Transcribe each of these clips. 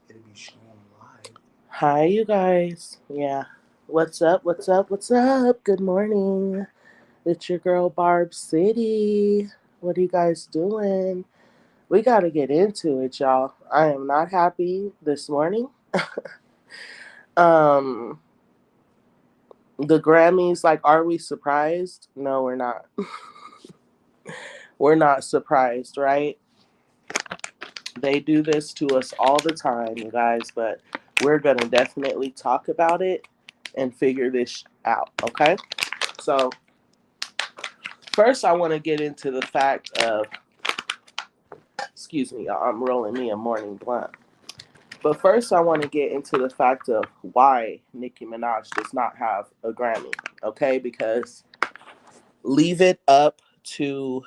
It'll be showing live. Hi, you guys. Yeah. What's up? What's up? What's up? Good morning. It's your girl, Barb City. What are you guys doing? We got to get into it, y'all. I am not happy this morning. Um, the Grammys, like, are we surprised? No, we're not. We're not surprised, right? They do this to us all the time, you guys, but we're going to definitely talk about it and figure this out, okay? So, first, I want to get into the fact of, excuse me, y'all, I'm rolling me a morning blunt. But first, I want to get into the fact of why Nicki Minaj does not have a Grammy, okay? Because leave it up to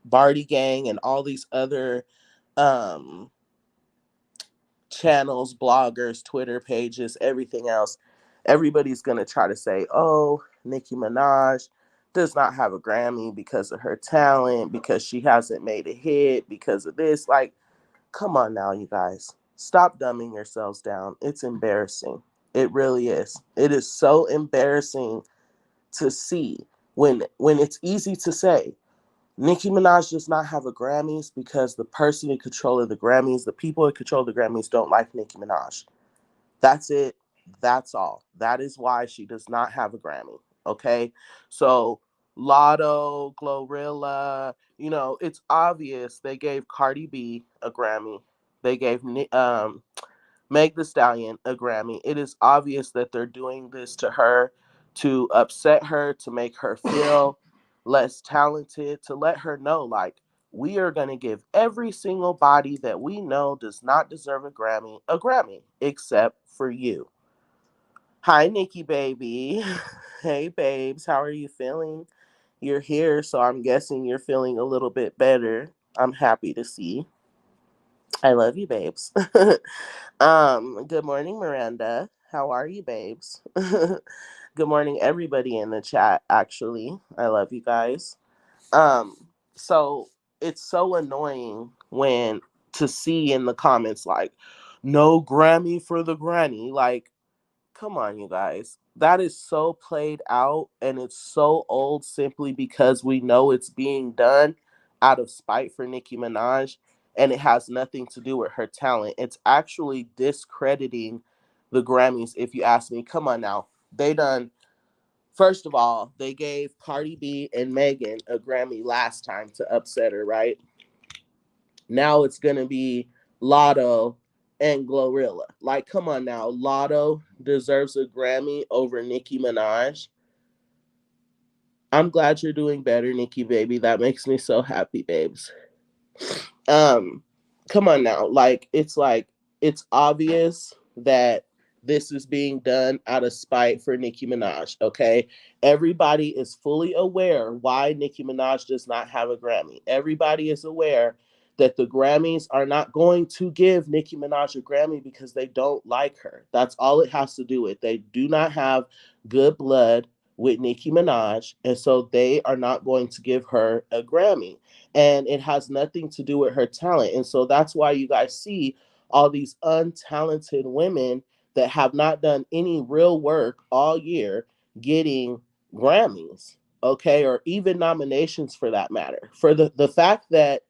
Barty Gang and all these other um, channels, bloggers, Twitter pages, everything else. Everybody's going to try to say, oh, Nicki Minaj does not have a Grammy because of her talent, because she hasn't made a hit, because of this. Like, come on now, you guys. Stop dumbing yourselves down. It's embarrassing. It really is. It is so embarrassing to see when it's easy to say Nicki Minaj does not have a Grammys because the person in control of the Grammys, the people in control of the Grammys don't like Nicki Minaj. That's it. That's all. That is why she does not have a Grammy. Okay. So Latto, GloRilla, it's obvious they gave Cardi B a Grammy. They gave Meg the Stallion a Grammy. It is obvious that they're doing this to her to upset her, to make her feel less talented, to let her know, like, we are going to give every single body that we know does not deserve a Grammy, except for you. Hi, Nikki baby. Hey, babes. How are you feeling? You're here, so I'm guessing you're feeling a little bit better. I'm happy to see. I love you, babes. Good morning, Miranda. How are you, babes? Good morning, everybody in the chat, actually. I love you guys. So it's so annoying when to see in the comments like, no Grammy for the granny. Like, come on, you guys. That is so played out and it's so old simply because we know it's being done out of spite for Nicki Minaj and it has nothing to do with her talent. It's actually discrediting the Grammys, if you ask me. Come on now. They done, first of all, they gave Cardi B and Megan a Grammy last time to upset her, right? Now it's gonna be Lotto and GloRilla. Like, come on now, Lotto deserves a Grammy over Nicki Minaj. I'm glad you're doing better, Nicki baby. That makes me so happy, babes. Um, Come on now, like it's obvious that this is being done out of spite for Nicki Minaj. Okay, everybody is fully aware why Nicki Minaj does not have a Grammy. Everybody is aware that the Grammys are not going to give Nicki Minaj a Grammy because they don't like her. That's all it has to do with. They do not have good blood with Nicki Minaj, and so they are not going to give her a Grammy. And it has nothing to do with her talent. And so that's why you guys see all these untalented women that have not done any real work all year getting Grammys, okay, or even nominations for that matter. For the fact that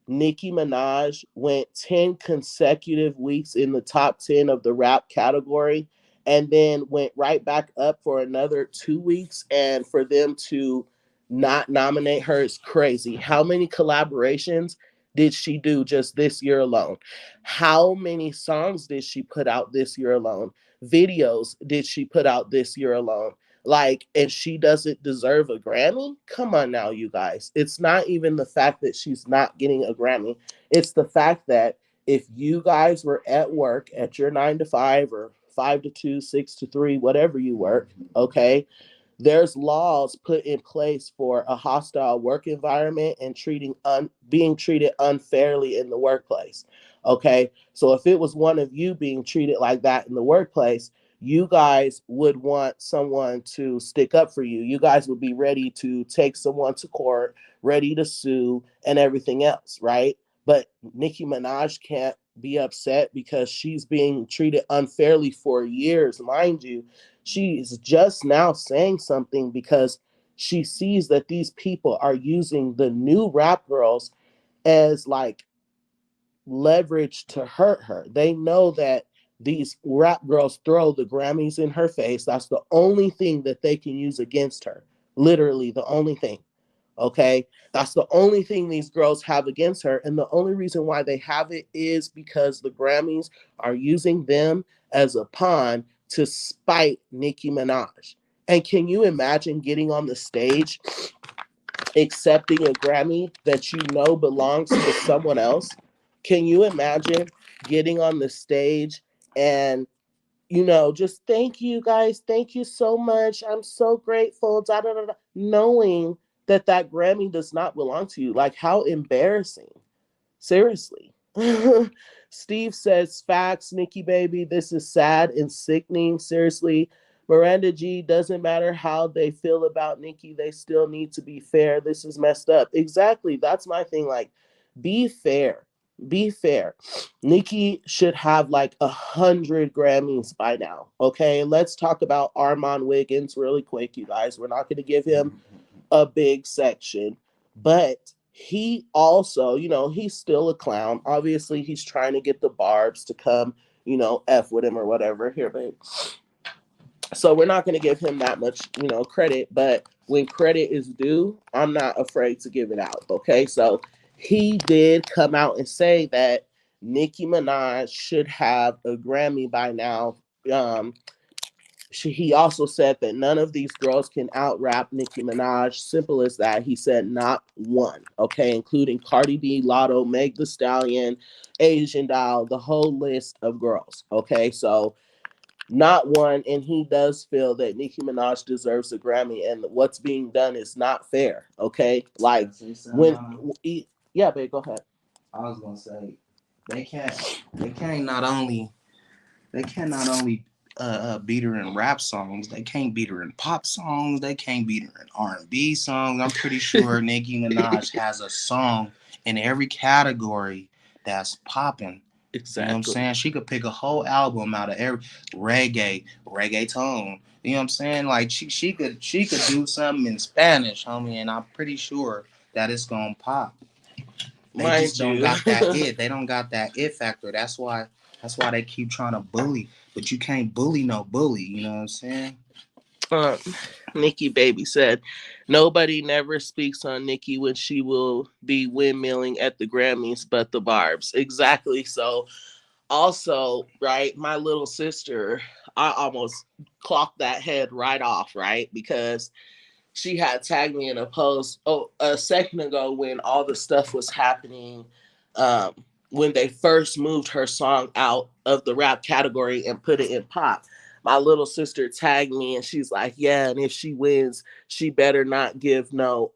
Nicki Minaj went 10 consecutive weeks in the top 10 of the rap category and then went right back up for another 2 weeks. And for them to not nominate her is crazy. How many collaborations did she do just this year alone? How many songs did she put out this year alone? Videos did she put out this year alone? Like, and she doesn't deserve a Grammy? Come on now, you guys. It's not even the fact that she's not getting a Grammy. It's the fact that if you guys were at work at your 9 to 5 or 5 to 2, 6 to 3, whatever you work, okay, there's laws put in place for a hostile work environment and being treated unfairly in the workplace. Okay, so if it was one of you being treated like that in the workplace, you guys would want someone to stick up for you. You guys would be ready to take someone to court, ready to sue, and everything else, right? But Nicki Minaj can't be upset because she's being treated unfairly for years. Mind you, she's just now saying something because she sees that these people are using the new rap girls as like leverage to hurt her. They know that these rap girls throw the Grammys in her face. That's the only thing that they can use against her. Literally, the only thing. Okay. That's the only thing these girls have against her. And the only reason why they have it is because the Grammys are using them as a pawn to spite Nicki Minaj. And can you imagine getting on the stage accepting a Grammy that you know belongs to someone else? Can you imagine getting on the stage and, just thank you guys, thank you so much, I'm so grateful, da da da, da, knowing that that Grammy does not belong to you? Like, how embarrassing. Seriously. Steve says, facts, Nikki baby. This is sad and sickening. Seriously. Miranda G, doesn't matter how they feel about Nikki, they still need to be fair. This is messed up. Exactly. That's my thing. Like, be fair. Be fair. Nikki should have like 100 Grammys by now. Okay. Let's talk about Armand Wiggins really quick, you guys. We're not going to give him a big section, but he also, he's still a clown. Obviously, he's trying to get the Barbs to come, F with him or whatever. Here, babe. So we're not going to give him that much, credit, but when credit is due, I'm not afraid to give it out. Okay. So he did come out and say that Nicki Minaj should have a Grammy by now. He also said that none of these girls can out rap Nicki Minaj. Simple as that. He said not one. Okay, including Cardi B, Latto, Meg The Stallion, Asian Doll, the whole list of girls. Okay, so not one. And he does feel that Nicki Minaj deserves a Grammy, and what's being done is not fair. Okay, like yeah, babe, go ahead. I was gonna say they can't not only they can not only beat her in rap songs. They can't beat her in pop songs. They can't beat her in R&B songs. I'm pretty sure Nicki Minaj has a song in every category that's popping. Exactly. You know what I'm saying? She could pick a whole album out of every reggaeton. You know what I'm saying? Like she could do something in Spanish, homie, and I'm pretty sure that it's gonna pop. They Mind just don't you. got that it. They don't got that it factor. That's why they keep trying to bully. But you can't bully no bully. You know what I'm saying? um, Nikki Baby said, nobody never speaks on Nikki when she will be windmilling at the Grammys, but the Barbs. Exactly. So, also, right, my little sister, I almost clocked that head right off, right? Because she had tagged me in a post a second ago when all the stuff was happening, um, when they first moved her song out of the rap category and put it in pop. My little sister tagged me and she's like, yeah, and if she wins, she better not give no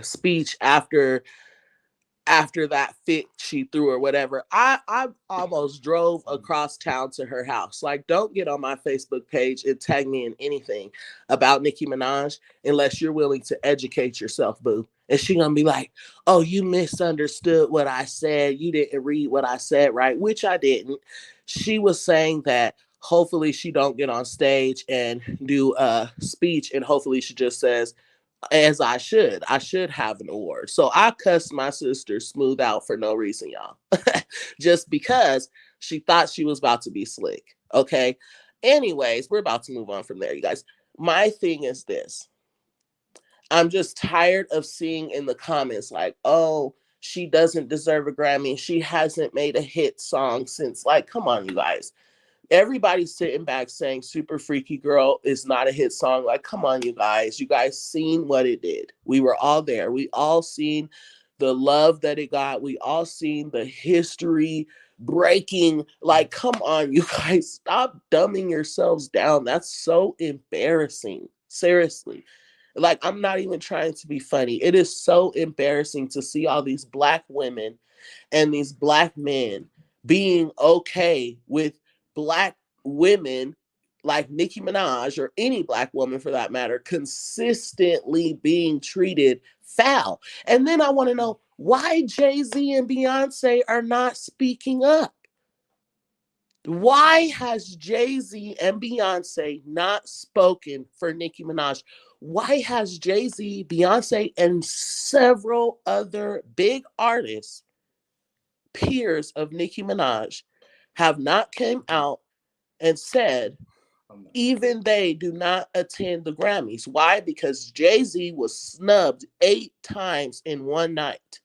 speech after that fit she threw or whatever. I almost drove across town to her house. Like, don't get on my Facebook page and tag me in anything about Nicki Minaj unless you're willing to educate yourself, boo. And she gonna be like, oh, you misunderstood what I said. You didn't read what I said, right? Which I didn't. She was saying that hopefully she don't get on stage and do a speech, and hopefully she just says, as I should. I should have an award. So I cussed my sister smooth out for no reason, y'all. Just because she thought she was about to be slick. Okay. Anyways, we're about to move on from there, you guys. My thing is this. I'm just tired of seeing in the comments like, oh, she doesn't deserve a Grammy. She hasn't made a hit song since, like, come on, you guys. Everybody's sitting back saying Super Freaky Girl is not a hit song. Like, come on, you guys. You guys seen what it did. We were all there. We all seen the love that it got. We all seen the history breaking. Like, come on, you guys. Stop dumbing yourselves down. That's so embarrassing. Seriously. Like, I'm not even trying to be funny. It is so embarrassing to see all these black women and these black men being okay with black women like Nicki Minaj or any black woman for that matter, consistently being treated foul. And then I want to know why Jay-Z and Beyonce are not speaking up. Why has Jay-Z and Beyonce not spoken for Nicki Minaj? Why has Jay-Z, Beyonce, and several other big artists, peers of Nicki Minaj, have not came out and said even they do not attend the Grammys? Why? Because Jay-Z was snubbed 8 times in one night.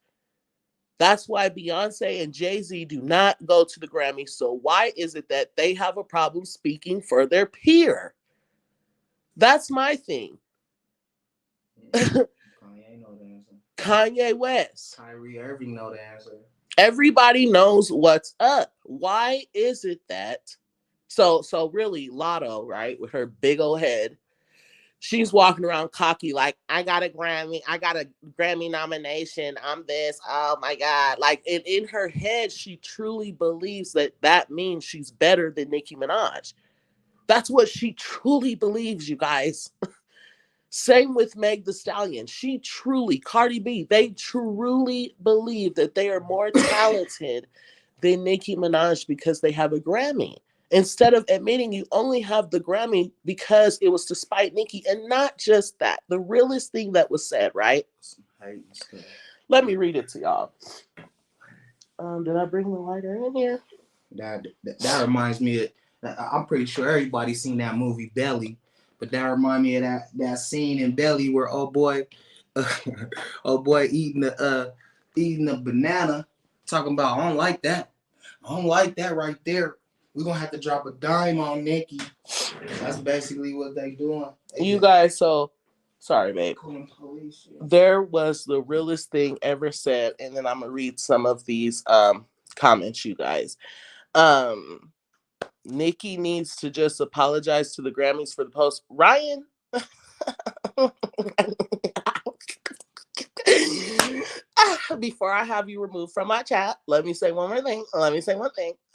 That's why Beyonce and Jay-Z do not go to the Grammys. So why is it that they have a problem speaking for their peer? That's my thing. Kanye know the answer. Kanye West. Kyrie Irving know the answer. Everybody knows what's up. Why is it that? So really, Latto, right, with her big old head, she's walking around cocky like, I got a Grammy nomination. I'm this. Oh my God. Like in her head, she truly believes that means she's better than Nicki Minaj. That's what she truly believes, you guys. Same with Meg Thee Stallion. Cardi B, they truly believe that they are more talented than Nicki Minaj because they have a Grammy. Instead of admitting you only have the Grammy because it was to spite Nicki. And not just that. The realest thing that was said, right? Let me read it to y'all. Did I bring the lighter in here? That reminds me of, I'm pretty sure everybody's seen that movie Belly. But that reminds me of that scene in Belly where old boy eating a banana, talking about I don't like that. I don't like that right there. We're gonna have to drop a dime on Nicki. That's basically what they doing. You guys, so sorry, babe. There was the realest thing ever said, and then I'm gonna read some of these comments, you guys. Nicki needs to just apologize to the Grammys for the post. Ryan. Before I have you removed from my chat, let me say one more thing.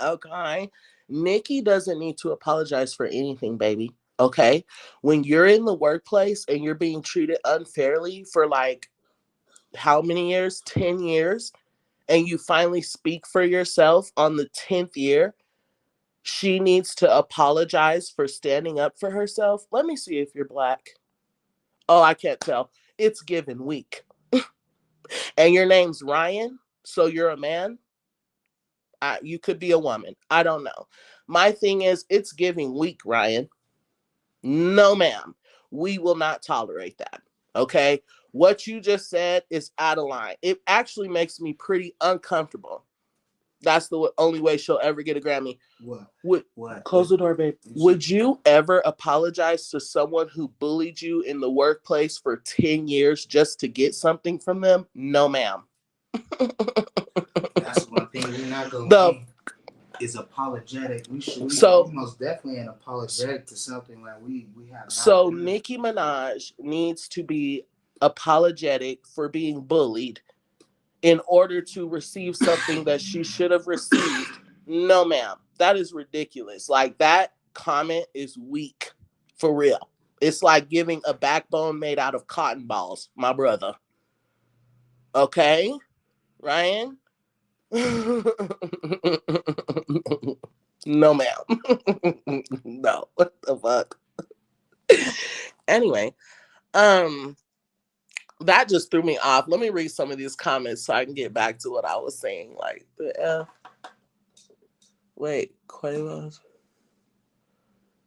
Okay. Nicki doesn't need to apologize for anything, baby. Okay. When you're in the workplace and you're being treated unfairly for like how many years? 10 years. And you finally speak for yourself on the 10th year, she needs to apologize for standing up for herself. Let me see if you're black. Oh, I can't tell. It's given weak. And your name's Ryan, so you're a man. You could be a woman. I don't know. My thing is, it's giving weak, Ryan. No, ma'am. We will not tolerate that. Okay? What you just said is out of line. It actually makes me pretty uncomfortable. That's the only way she'll ever get a Grammy. What? Close the door, babe. Would you ever apologize to someone who bullied you in the workplace for 10 years just to get something from them? No, ma'am. That's one thing we're not going to do. Is apologetic. We most definitely an apologetic to something like we have. So Nicki Minaj needs to be apologetic for being bullied in order to receive something that she should have received. No, ma'am. That is ridiculous. Like, that comment is weak. For real. It's like giving a backbone made out of cotton balls, my brother. Okay? Ryan? No, ma'am. No. What the fuck? Anyway, that just threw me off. Let me read some of these comments so I can get back to what I was saying. Like, the F. Wait, Quavos.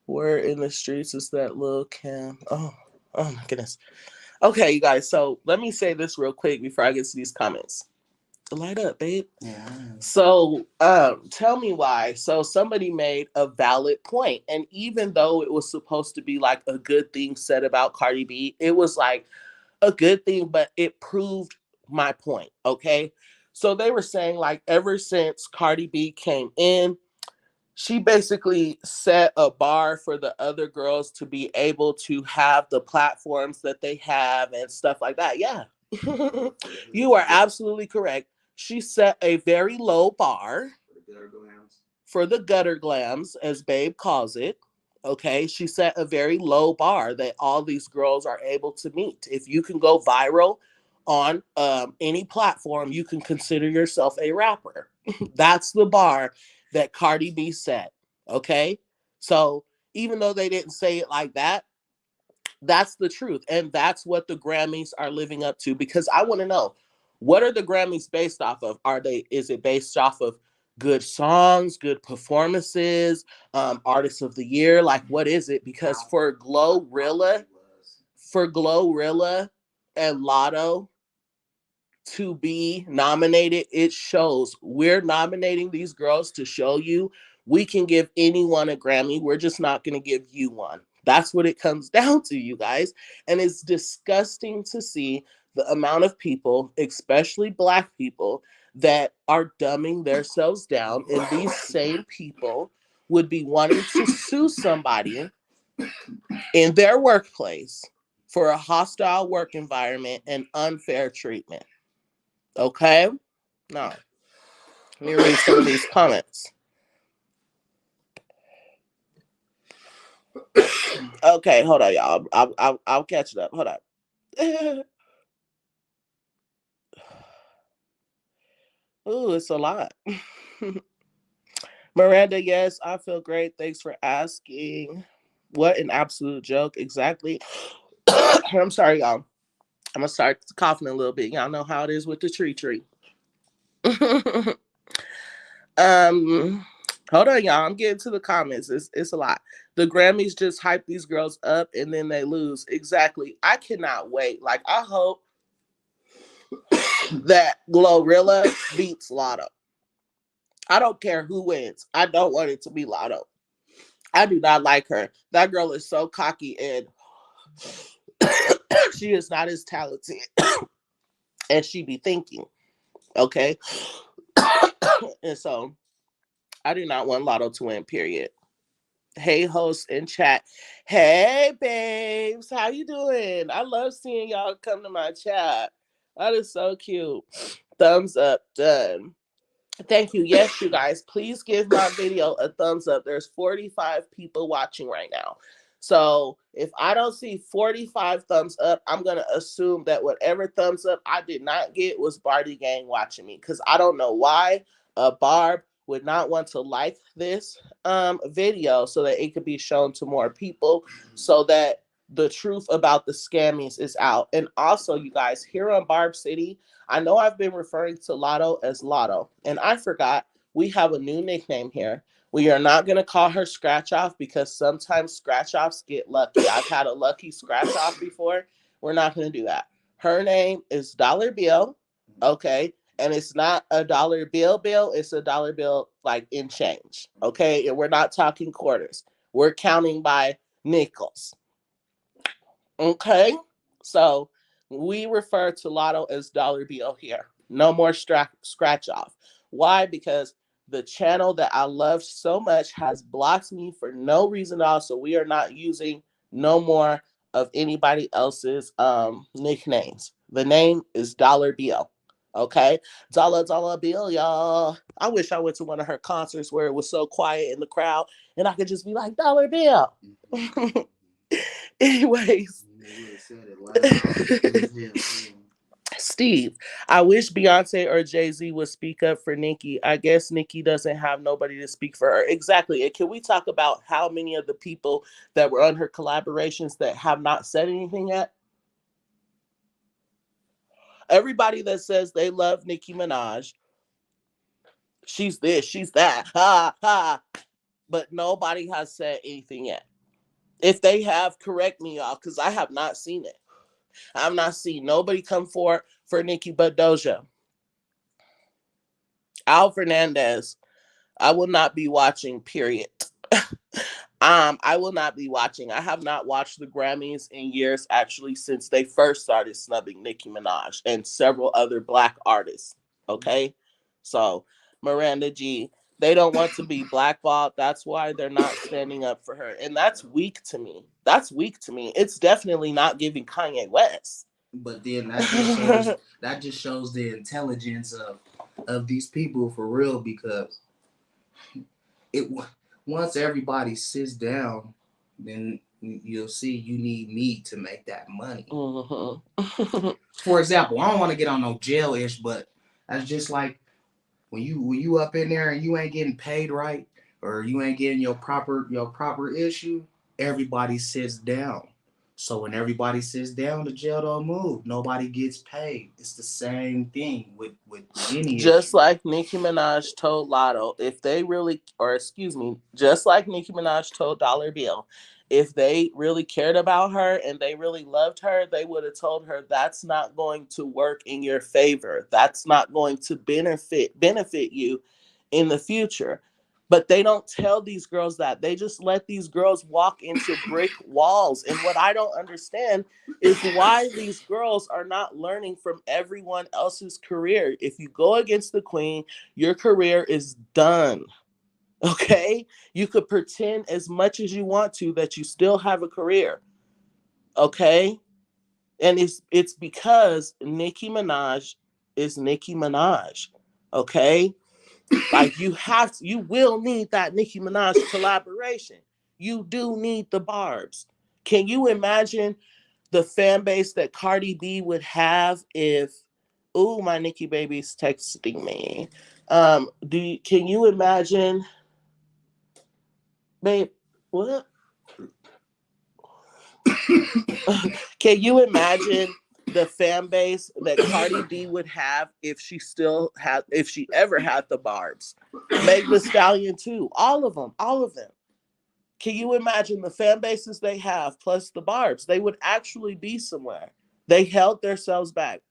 Where in the streets is that little Cam? Oh my goodness. Okay, you guys. So let me say this real quick before I get to these comments. Light up, babe. Yeah. So, tell me why. So somebody made a valid point, and even though it was supposed to be like a good thing said about Cardi B, it was like a good thing, but it proved my point. Okay. So they were saying like ever since Cardi B came in, she basically set a bar for the other girls to be able to have the platforms that they have and stuff like that. Yeah. You are absolutely correct. She set a very low bar for the gutter glams, as Babe calls it. Okay, she set a very low bar that all these girls are able to meet. If you can go viral on any platform, you can consider yourself a rapper. That's the bar that Cardi B set. Okay, so even though they didn't say it like that, that's the truth, and that's what the Grammys are living up to. Because I want to know, what are the Grammys based off of? Are they? Is it based off of good songs, good performances, artists of the year? Like, what is it? Because for GloRilla and Lotto to be nominated, it shows we're nominating these girls to show you we can give anyone a Grammy. We're just not going to give you one. That's what it comes down to, you guys. And it's disgusting to see the amount of people, especially Black people, that are dumbing themselves down. And these same people would be wanting to sue somebody in their workplace for a hostile work environment and unfair treatment. Okay? Now, let me read some of these comments. Okay, hold on, y'all. I'll catch it up. Hold on. Ooh, it's a lot. Miranda, yes, I feel great. Thanks for asking. What an absolute joke. Exactly. I'm sorry, y'all. I'm gonna start coughing a little bit. Y'all know how it is with the tree. um Hold on, y'all. I'm getting to the comments. It's a lot. The Grammys just hype these girls up and then they lose. Exactly. I cannot wait. Like, I hope that GloRilla beats Latto. I don't care who wins. I don't want it to be Latto. I do not like her. That girl is so cocky and she is not as talented as she be thinking. Okay. And so I do not want Latto to win, period. Hey, hosts in chat. Hey, babes. How you doing? I love seeing y'all come to my chat. That is so cute. Thumbs up. Done. Thank you. Yes, you guys, please give my video a thumbs up. There's 45 people watching right now. So if I don't see 45 thumbs up, I'm going to assume that whatever thumbs up I did not get was Barty Gang watching me. Because I don't know why Barb would not want to like this video so that it could be shown to more people so that the truth about the scammies is out. And also, you guys, here on Barb City, I know I've been referring to Latto as Latto, and I forgot we have a new nickname here. We are not going to call her Scratch Off because sometimes Scratch Offs get lucky. I've had a lucky Scratch Off before. We're not going to do that. Her name is Dollar Bill, okay? And it's not a dollar bill, it's a dollar bill like in change, okay? And we're not talking quarters. We're counting by nickels. Okay, so we refer to Lotto as Dollar Bill here. No more scratch off. Why? Because the channel that I love so much has blocked me for no reason at all. So we are not using no more of anybody else's nicknames. The name is Dollar Bill. Okay, dollar bill, y'all. I wish I went to one of her concerts where it was so quiet in the crowd and I could just be like Dollar Bill. Anyways, Steve, I wish Beyonce or Jay-Z would speak up for Nicki. I guess Nicki doesn't have nobody to speak for her. Exactly. And can we talk about how many of the people that were on her collaborations that have not said anything yet? Everybody that says they love Nicki Minaj, she's this, she's that, ha, ha. But nobody has said anything yet. If they have, correct me, y'all, because I have not seen it. I've not seen nobody come forward for Nicki but Doja. Al Fernandez, I will not be watching, period. I will not be watching. I have not watched the Grammys in years, actually, since they first started snubbing Nicki Minaj and several other Black artists. Okay? So, Miranda G, they don't want to be blackballed. That's why they're not standing up for her. And that's weak to me. That's weak to me. It's definitely not giving Kanye West. But then that just shows the intelligence of these people for real, because it once everybody sits down then you'll see you need me to make that money. Mm-hmm. For example, I don't want to get on no jail ish, but that's just like when you up in there and you ain't getting paid right, or you ain't getting your proper issue, everybody sits down. So when everybody sits down, the jail don't move. Nobody gets paid. It's the same thing with any Just issue. like Nicki Minaj told Latto, if they really, or excuse me, just like Nicki Minaj told Dollar Bill, if they really cared about her and they really loved her, they would have told her that's not going to work in your favor. That's not going to benefit you in the future. But they don't tell these girls that. They just let these girls walk into brick walls. And what I don't understand is why these girls are not learning from everyone else's career. If you go against the queen, your career is done. Okay? You could pretend as much as you want to that you still have a career. Okay? And it's because Nicki Minaj is Nicki Minaj. Okay? Like you will need that Nicki Minaj collaboration. You do need the barbs. Can you imagine the fan base that Cardi B would have if, ooh, my Nicki baby's texting me. Can you imagine, babe? What? Can you imagine the fan base that Cardi B would have if she ever had the barbs? Meg the Stallion too. All of them. All of them. Can you imagine the fan bases they have plus the barbs? They would actually be somewhere. They held themselves back.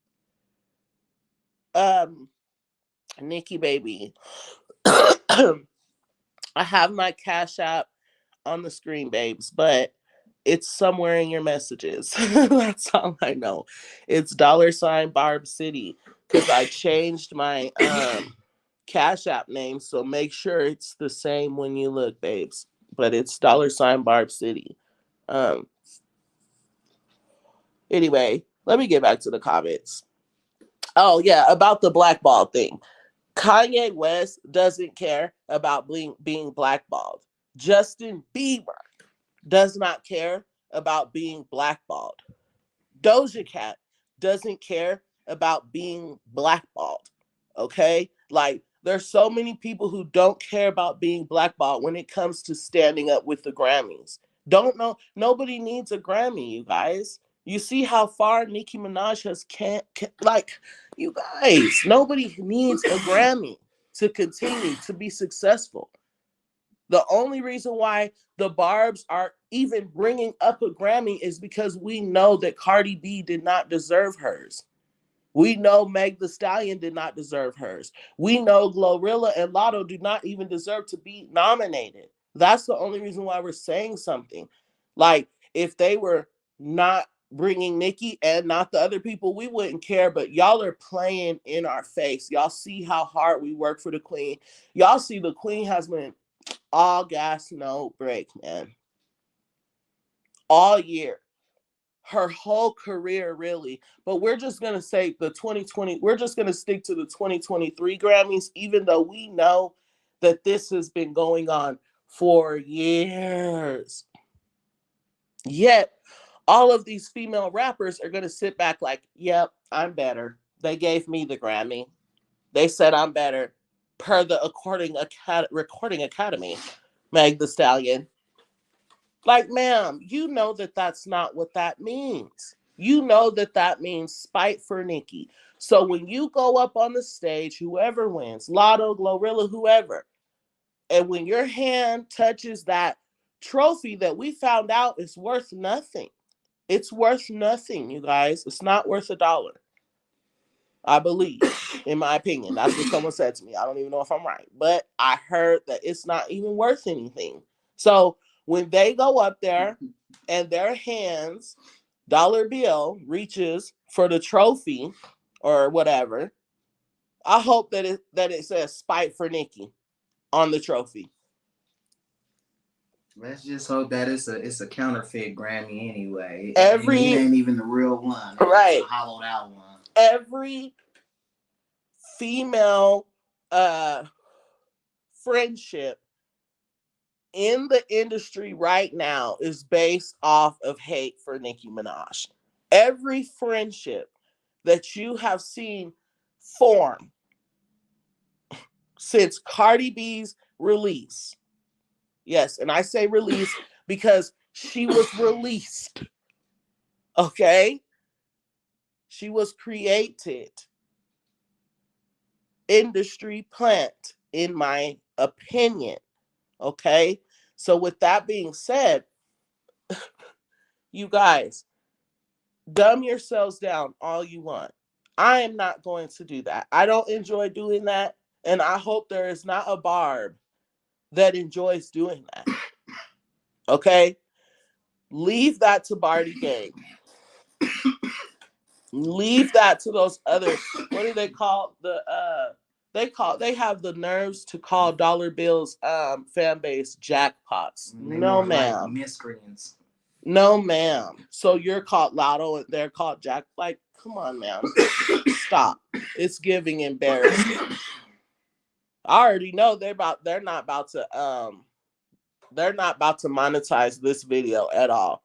Um, Nikki baby. I have my Cash App on the screen, babes, but it's somewhere in your messages. That's all I know. It's $ Barb City because I changed my Cash App name, so make sure it's the same when you look, babes. But it's $ Barb City. Um. Anyway, let me get back to the comments. Oh yeah, about the blackball thing. Kanye West doesn't care about being blackballed. Justin Bieber does not care about being blackballed. Doja Cat doesn't care about being blackballed. Okay? Like, there's so many people who don't care about being blackballed when it comes to standing up with the Grammys. Don't know. Nobody needs a Grammy, you guys. You see how far Nicki Minaj has like, you guys, nobody needs a Grammy to continue to be successful. The only reason why the Barbs are even bringing up a Grammy is because we know that Cardi B did not deserve hers. We know Meg the Stallion did not deserve hers. We know GloRilla and Latto do not even deserve to be nominated. That's the only reason why we're saying something. Like, if they were not bringing Nicki and not the other people, we wouldn't care. But y'all are playing in our face. Y'all see how hard we work for the queen. Y'all see the queen has been all gas, no break, man. All year. Her whole career, really. But we're just going to say the 2020, we're just going to stick to the 2023 Grammys, even though we know that this has been going on for years. Yet, all of these female rappers are going to sit back like, yep, I'm better. They gave me the Grammy. They said I'm better per the Recording Academy. Meg the Stallion. Like, ma'am, you know that that's not what that means. You know that that means spite for Nicki. So when you go up on the stage, whoever wins, Latto, GloRilla, whoever, and when your hand touches that trophy that we found out is worth nothing, it's worth nothing, you guys. It's not worth $1. I believe, in my opinion. That's what someone said to me. I don't even know if I'm right, but I heard that it's not even worth anything. So when they go up there and their hands, dollar bill reaches for the trophy or whatever, I hope that it says spite for Nicki on the trophy. Let's just hope that it's a counterfeit Grammy anyway. It ain't even the real one. Right. It's a hollowed out one. Every female friendship in the industry right now is based off of hate for Nicki Minaj. Every friendship that you have seen form since Cardi B's release. Yes, and I say release because she was released. Okay? She was created. Industry plant, in my opinion. Okay? So, with that being said, you guys, dumb yourselves down all you want. I am not going to do that. I don't enjoy doing that. And I hope there is not a Barb that enjoys doing that. Okay? Leave that to Barty Gang. Leave that to those other, what do they call they have the nerves to call Dollar Bill's fan base jackpots. No ma'am. Like miscreants. No ma'am. So you're called Latto and they're called Jack. Like, come on, ma'am. Stop. It's giving embarrassment. I already know they're not about to monetize this video at all.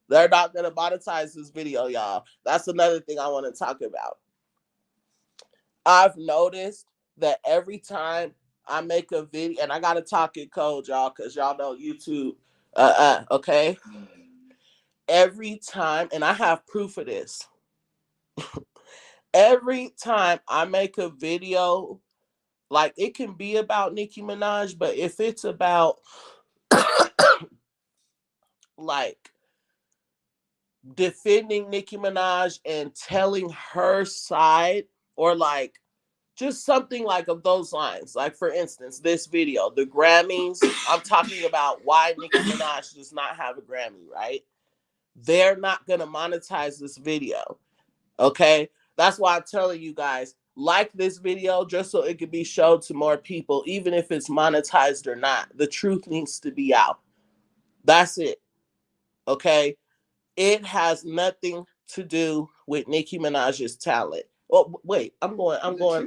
They're not gonna monetize this video, y'all. That's another thing I want to talk about. I've noticed that every time I make a video, and I gotta talk in code, y'all, because y'all know YouTube. Okay. Every time, and I have proof of this. Every time I make a video, like it can be about Nicki Minaj, but if it's about like defending Nicki Minaj and telling her side, or like just something like of those lines. Like for instance, this video, the Grammys, I'm talking about why Nicki Minaj does not have a Grammy, right? They're not gonna monetize this video. Okay? That's why I'm telling you guys, like this video just so it can be showed to more people, even if it's monetized or not. The truth needs to be out. That's it. Okay? It has nothing to do with Nicki Minaj's talent. Oh, wait, I'm going.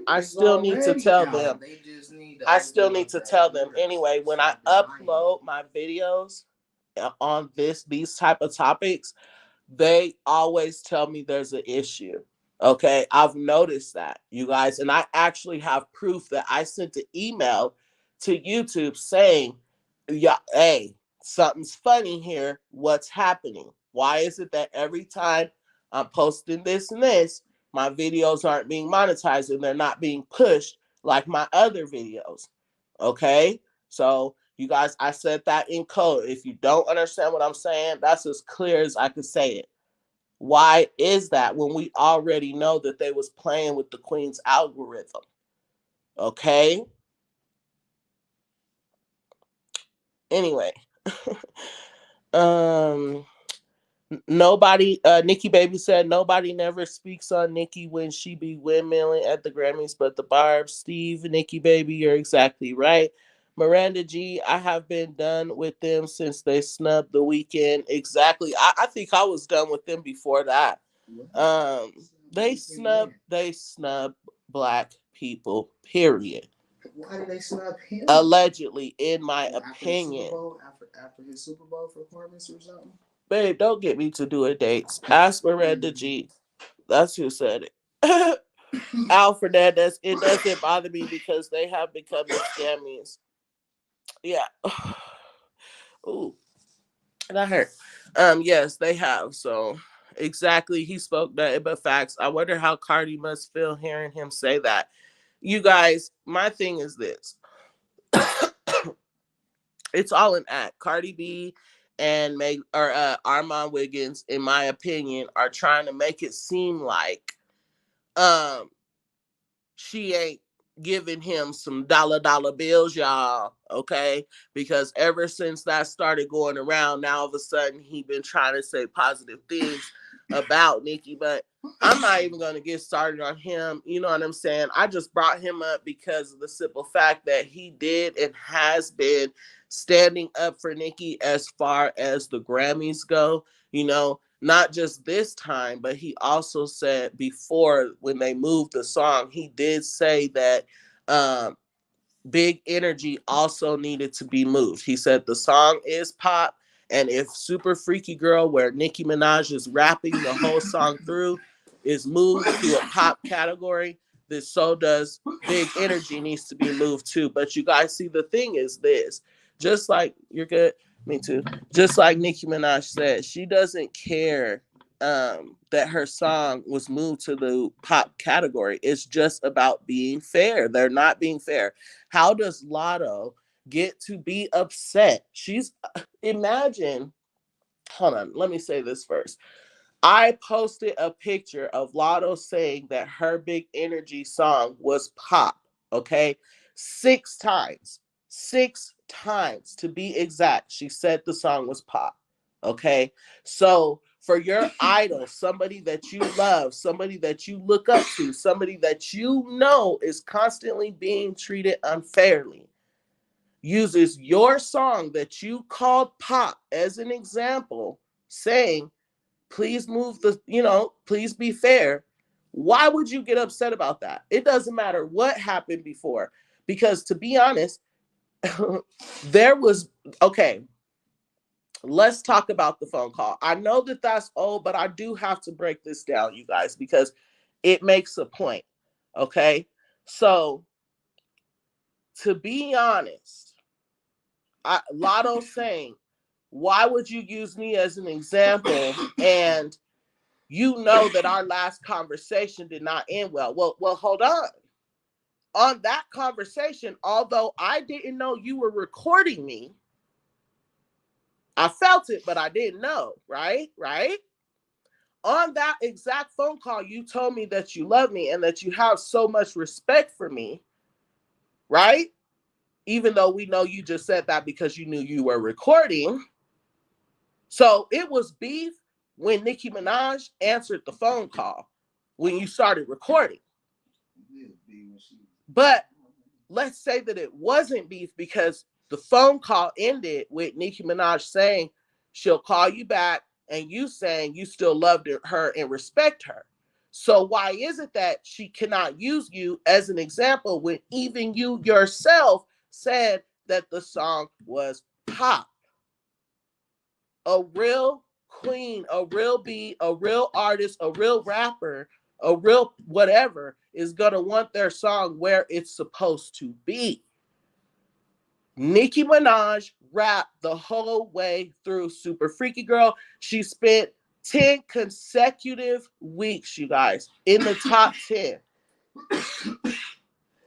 I still need to tell them. I still need to tell them. Anyway, when I upload my videos on these type of topics, they always tell me there's an issue. Okay, I've noticed that, you guys, and I actually have proof that I sent an email to YouTube saying, "Yeah, hey, something's funny here. What's happening? Why is it that every time I'm posting this and this, my videos aren't being monetized and they're not being pushed like my other videos?" Okay, so you guys, I said that in code. If you don't understand what I'm saying, that's as clear as I could say it. Why is that when we already know that they was playing with the Queen's algorithm? Okay? Anyway. Nobody, Nikki Baby said nobody never speaks on Nikki when she be windmilling at the Grammys, but the Barb, Steve, Nikki Baby, you're exactly right. Miranda G, I have been done with them since they snubbed the weekend. Exactly. I think I was done with them before that. They snub black people, period. Why did they snub him? Allegedly, in my opinion. After his Super Bowl performance or something? Babe, don't get me to do a dates. Ask Miranda G. That's who said it. Al Fernandez, it doesn't bother me because they have become scammies. Yeah. Ooh, that hurt. Yes, they have. So exactly, he spoke nothing but facts. I wonder how Cardi must feel hearing him say that. You guys, my thing is this. It's all an act. Cardi B and Armand Wiggins, in my opinion, are trying to make it seem like she ain't giving him some dollar bills, y'all. Okay, because ever since that started going around, now all of a sudden he been trying to say positive things about Nicki, but I'm not even going to get started on him. You know what I'm saying? I just brought him up because of the simple fact that he did and has been standing up for Nicki as far as the Grammys go. You know, not just this time, but he also said before when they moved the song, he did say that Big Energy also needed to be moved. He said the song is pop, and if Super Freaky Girl, where Nicki Minaj is rapping the whole song through, is moved to a pop category, then so does Big Energy needs to be moved too. But you guys see, the thing is this, just like you're good, me too. Just like Nicki Minaj said, she doesn't care that her song was moved to the pop category. It's just about being fair. They're not being fair. How does Latto get to be upset? She's imagine. Hold on, let me say this first. I posted a picture of Latto saying that her Big Energy song was pop. Okay, 6 times, 6 times to be exact. She said the song was pop. Okay, so for your idol, somebody that you love, somebody that you look up to, somebody that you know is constantly being treated unfairly, uses your song that you called pop as an example, saying, please move please be fair. Why would you get upset about that? It doesn't matter what happened before. Because to be honest, there was, okay, let's talk about the phone call. I know that that's old, but I do have to break this down, you guys, because it makes a point. Okay. So to be honest, Latto saying, why would you use me as an example? And you know that our last conversation did not end well. Well, hold on. On that conversation, although I didn't know you were recording me, I felt it, but I didn't know, right? Right? On that exact phone call, you told me that you love me and that you have so much respect for me, right? Even though we know you just said that because you knew you were recording. So it was beef when Nicki Minaj answered the phone call when you started recording. But let's say that it wasn't beef because the phone call ended with Nicki Minaj saying she'll call you back and you saying you still loved her and respect her. So why is it that she cannot use you as an example when even you yourself said that the song was pop? A real queen, a real bee, a real artist, a real rapper, a real whatever is going to want their song where it's supposed to be. Nicki Minaj rapped the whole way through Super Freaky Girl. She spent 10 consecutive weeks, you guys, in the top 10.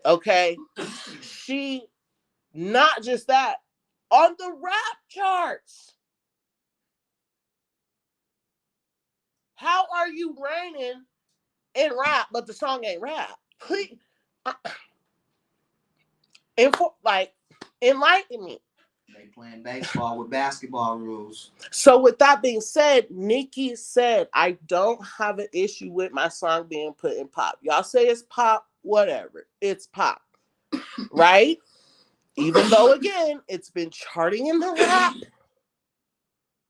Okay? She, not just that, on the rap charts. How are you reigning in rap, but the song ain't rap? Please, enlighten me. They playing baseball with basketball rules. So with that being said, Nicki said, I don't have an issue with my song being put in pop. Y'all say it's pop, whatever. It's pop. Right? Even though, again, it's been charting in the rap.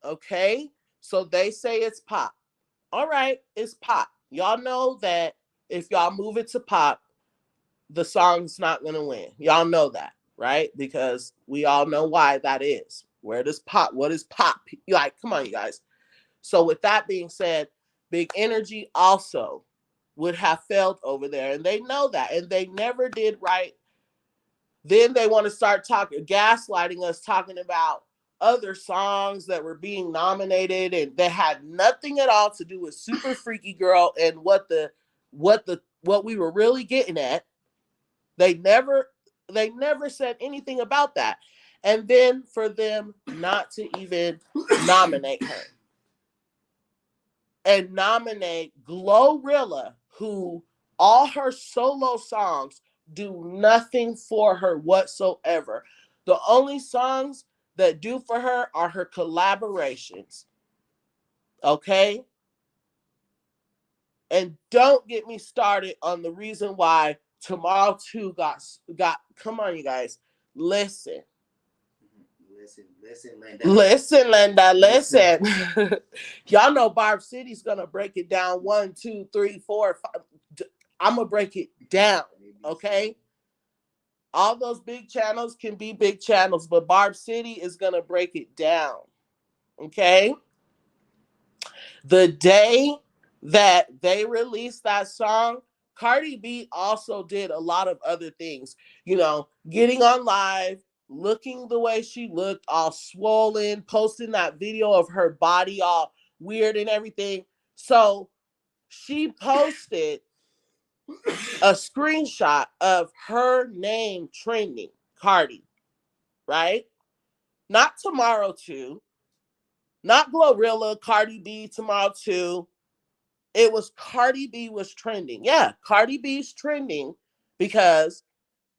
Okay? So they say it's pop. All right, it's pop. Y'all know that if y'all move it to pop, the song's not going to win. Y'all know that, right? Because we all know why that is. Where does pop? What is pop? Like, come on, you guys. So with that being said, Big Energy also would have failed over there. And they know that. And they never did right. Then they want to start gaslighting us, talking about other songs that were being nominated and that had nothing at all to do with Super Freaky Girl and what we were really getting at. They never said anything about that. And then for them not to even nominate her and nominate GloRilla, who all her solo songs do nothing for her whatsoever. The only songs that do for her are her collaborations. Okay? And don't get me started on the reason why Tomorrow 2 got come on, you guys. Listen, Linda, listen. Y'all know Barb City's gonna break it down 1, 2, 3, 4, 5. I'm gonna break it down, okay? All those big channels can be big channels, but Barb City is going to break it down. Okay? The day that they released that song, Cardi B also did a lot of other things. You know, getting on live, looking the way she looked, all swollen, posting that video of her body all weird and everything. So she posted a screenshot of her name trending, Cardi, right? Not Tomorrow 2, not GloRilla, Cardi B, Tomorrow 2. It was Cardi B was trending. Yeah, Cardi B's trending because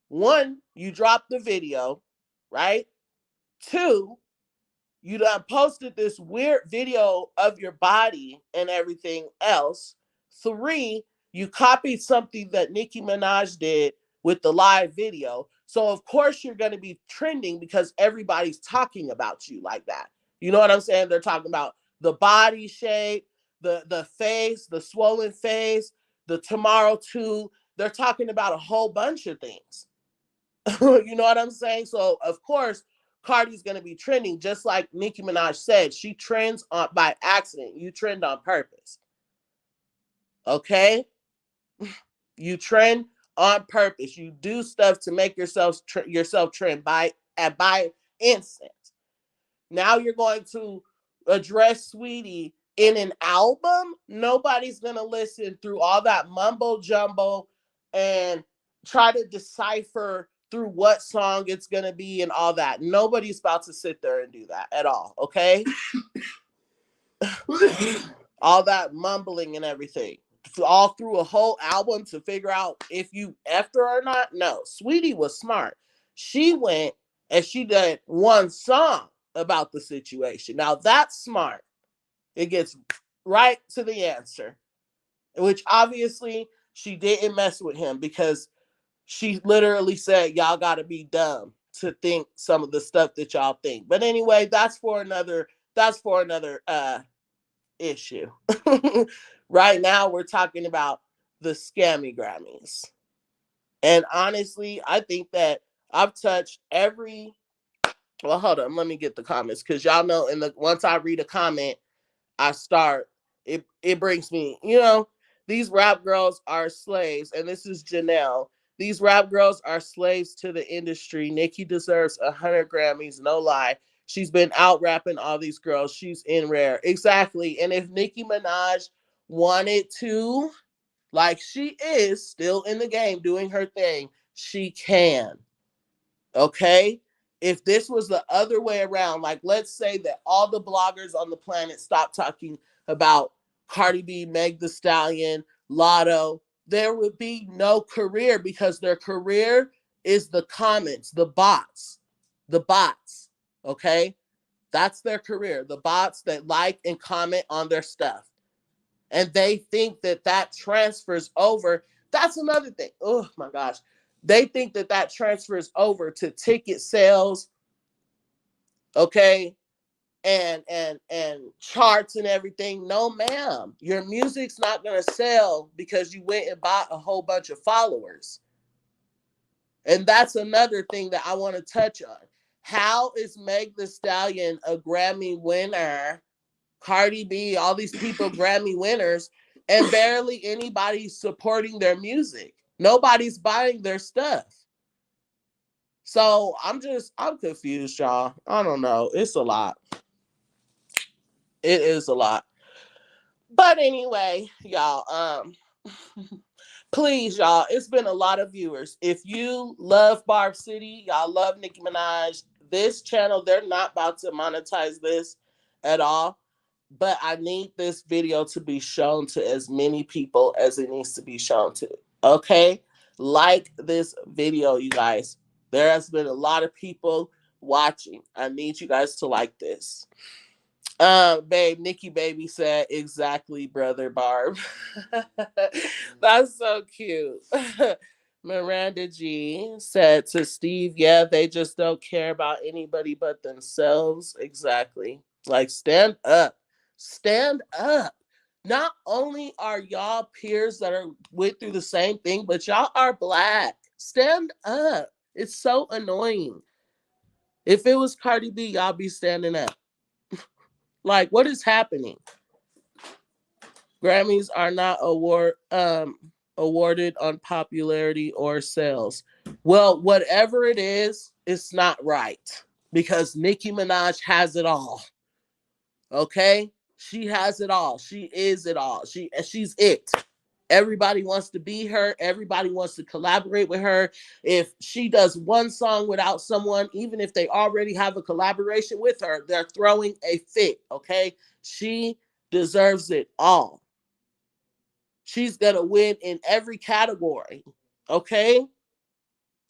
one, you dropped the video, right? Two, you done posted this weird video of your body and everything else. Three, you copied something that Nicki Minaj did with the live video. So of course you're going to be trending because everybody's talking about you like that. You know what I'm saying? They're talking about the body shape, the face, the swollen face, the Tomorrow 2. They're talking about a whole bunch of things. You know what I'm saying? So of course Cardi's gonna be trending, just like Nicki Minaj said. She trends on by accident. You trend on purpose. Okay? You trend on purpose. You do stuff to make yourself trend by instinct. Now you're going to address Sweetie in an album. Nobody's gonna listen through all that mumbo jumbo and try to decipher through what song it's gonna be and all that. Nobody's about to sit there and do that at all. Okay. All that mumbling and everything. All through a whole album to figure out if you effed her or not. No, Sweetie was smart. She went and she did one song about the situation. Now that's smart. It gets right to the answer, which obviously she didn't mess with him because she literally said, y'all got to be dumb to think some of the stuff that y'all think. But anyway, that's for another issue. Right now we're talking about the scammy Grammys. And honestly, I think that I've touched every well, hold on, let me get the comments because y'all know once I read a comment, I start it brings me, these rap girls are slaves, and this is Janelle. These rap girls are slaves to the industry. Nicki deserves 100 Grammys, no lie. She's been out rapping all these girls. She's in rare. Exactly. And if Nicki Minaj wanted to, like she is still in the game doing her thing, she can. Okay? If this was the other way around, like let's say that all the bloggers on the planet stopped talking about Cardi B, Meg the Stallion, Latto, there would be no career because their career is the comments, the bots. The bots. Okay? That's their career. The bots that like and comment on their stuff. And they think that that transfers over. That's another thing. Oh my gosh. They think that that transfers over to ticket sales, okay, and charts and everything. No, ma'am. Your music's not gonna sell because you went and bought a whole bunch of followers. And that's another thing that I want to touch on. How is Meg the Stallion a Grammy winner? Cardi B, all these people Grammy winners, and barely anybody's supporting their music. Nobody's buying their stuff. So I'm confused, y'all. I don't know. It's a lot. It is a lot. But anyway, y'all, please, y'all, it's been a lot of viewers. If you love Barb City, y'all love Nicki Minaj, this channel, they're not about to monetize this at all. But I need this video to be shown to as many people as it needs to be shown to. Okay? Like this video, you guys. There has been a lot of people watching. I need you guys to like this. Babe, Nikki Baby said, exactly, brother Barb. That's so cute. Miranda G said to Steve, yeah, they just don't care about anybody but themselves. Exactly. Like, stand up. Stand up. Not only are y'all peers that are went through the same thing, but y'all are black. Stand up. It's so annoying. If it was Cardi B, y'all be standing up. Like, what is happening? Grammys are not awarded on popularity or sales. Well, whatever it is, it's not right because Nicki Minaj has it all. Okay, she has it all. She is it all. She's it. Everybody wants to be her. Everybody wants to collaborate with her. If she does one song without someone, even if they already have a collaboration with her, they're throwing a fit. Okay, she deserves it all. She's going to win in every category. Okay?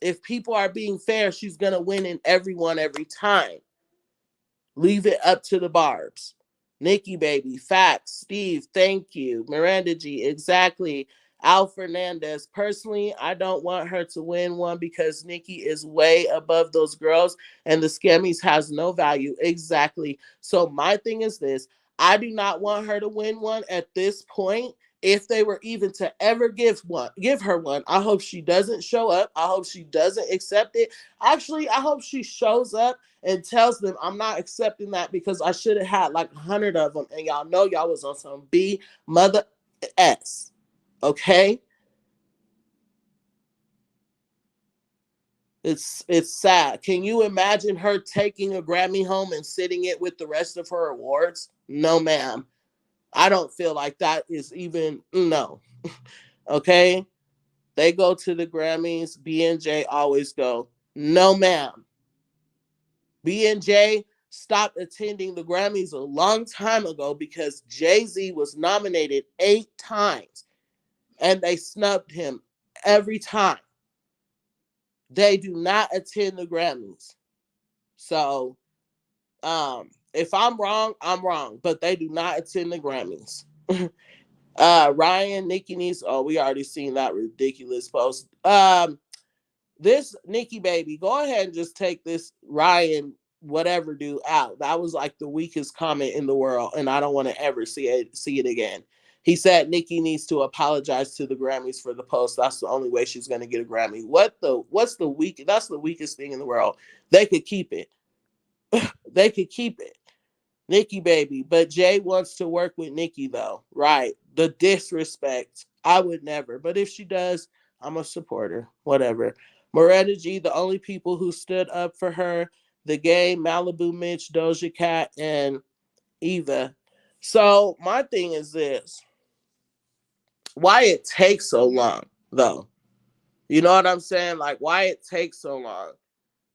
If people are being fair, she's going to win in everyone every time. Leave it up to the Barbs. Nikki Baby, Facts, Steve, thank you. Miranda G, exactly. Al Fernandez, personally, I don't want her to win one because Nikki is way above those girls and the Scammys has no value. Exactly. So my thing is this. I do not want her to win one at this point. If they were even to ever give her one, I hope she doesn't show up. I hope she doesn't accept it. Actually, I hope she shows up and tells them I'm not accepting that because I should have had like 100 of them, and y'all know y'all was on some B mother S. Okay, it's sad. Can you imagine her taking a Grammy home and sitting it with the rest of her awards? No, ma'am. I don't feel like that is even no. Okay, they go to the Grammys. B and J always go. No, ma'am. B and J stopped attending the Grammys a long time ago because Jay-Z was nominated 8 times and they snubbed him every time. They do not attend the Grammys. So, if I'm wrong, I'm wrong, but they do not attend the Grammys. Ryan, Nikki needs. Oh, we already seen that ridiculous post. This Nikki Baby, go ahead and just take this Ryan whatever dude out. That was like the weakest comment in the world, and I don't want to ever see it again. He said Nikki needs to apologize to the Grammys for the post. That's the only way she's gonna get a Grammy. What's the weak? That's the weakest thing in the world. They could keep it. They could keep it. Nikki Baby, but Jay wants to work with Nikki though. Right. The disrespect. I would never. But if she does, I'm a supporter. Whatever. Moretta G, the only people who stood up for her, the game, Malibu Mitch, Doja Cat, and Eva. So my thing is this. Why it takes so long, though? You know what I'm saying? Like why it takes so long.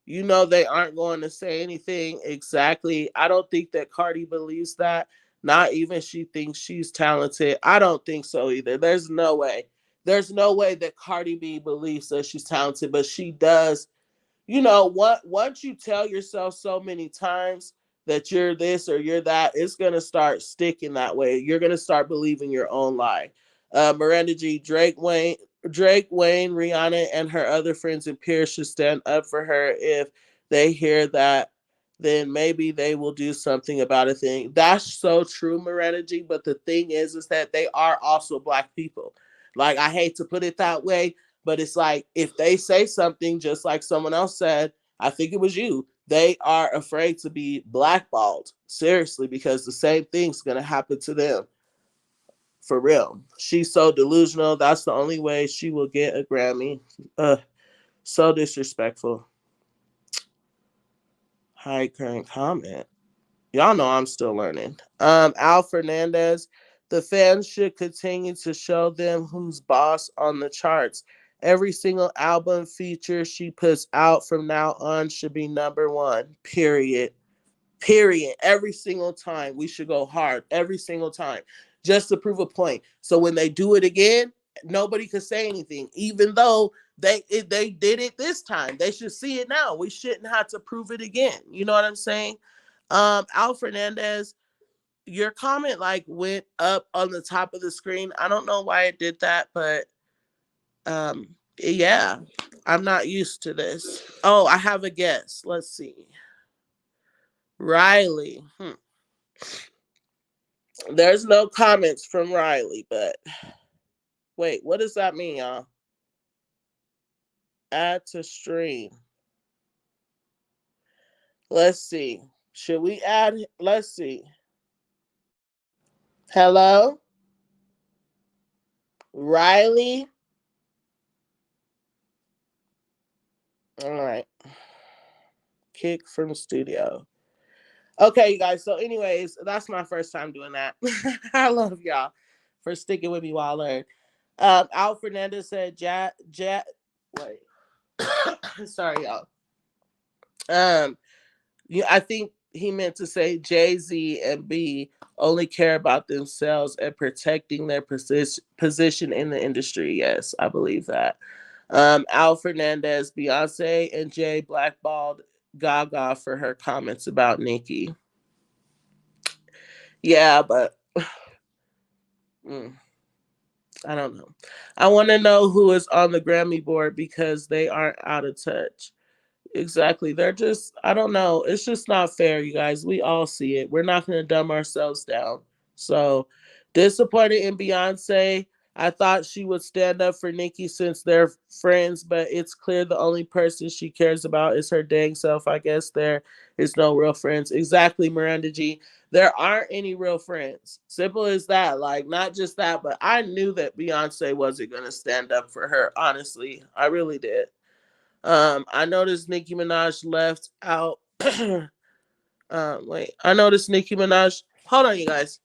You know they aren't going to say anything exactly. I don't think that Cardi believes that. Not even she thinks she's talented. I don't think so either. There's no way. There's no way that Cardi B believes that she's talented, but she does. You know what? Once you tell yourself so many times that you're this or you're that, it's gonna start sticking that way. You're gonna start believing your own lie. Miranda G, Drake, Wayne, Rihanna, and her other friends and peers should stand up for her. If they hear that, then maybe they will do something about a thing. That's so true, Miranda G. But the thing is that they are also black people. Like I hate to put it that way, but it's like if they say something, just like someone else said, I think it was you, they are afraid to be blackballed. Seriously, because the same thing's going to happen to them. For real. She's so delusional. That's the only way she will get a Grammy. So disrespectful. High current comment. Y'all know I'm still learning. Al Fernandez, the fans should continue to show them who's boss on the charts. Every single album feature she puts out from now on should be #1. Period. Period. Every single time we should go hard. Every single time, just to prove a point. So when they do it again, nobody can say anything, even though they did it this time. They should see it now. We shouldn't have to prove it again. You know what I'm saying? Al Fernandez, your comment like went up on the top of the screen. I don't know why it did that, but yeah, I'm not used to this. Oh, I have a guess. Let's see. Riley. There's no comments from Riley, but wait, what does that mean, y'all? Add to stream. Let's see. Should we add? Let's see. Hello, Riley. All right. Kick from studio. Okay, you guys. So, anyways, that's my first time doing that. I love y'all for sticking with me while I learn. Al Fernandez said, wait. Sorry, y'all. Um, yeah, I think he meant to say Jay Z and B only care about themselves and protecting their position in the industry. Yes, I believe that. Al Fernandez, Beyonce, and Jay blackballed Gaga for her comments about Nicki. Yeah, but mm, I don't know. I want to know who is on the Grammy board because they aren't out of touch. Exactly. They're just, I don't know. It's just not fair, you guys. We all see it. We're not going to dumb ourselves down. So, disappointed in Beyonce. I thought she would stand up for Nicki since they're friends, but it's clear the only person she cares about is her dang self. I guess there is no real friends. Exactly, Miranda G. There aren't any real friends. Simple as that. Like, not just that, but I knew that Beyonce wasn't going to stand up for her. Honestly, I really did. I noticed Nicki Minaj left out. Wait, I noticed Nicki Minaj. Hold on, you guys.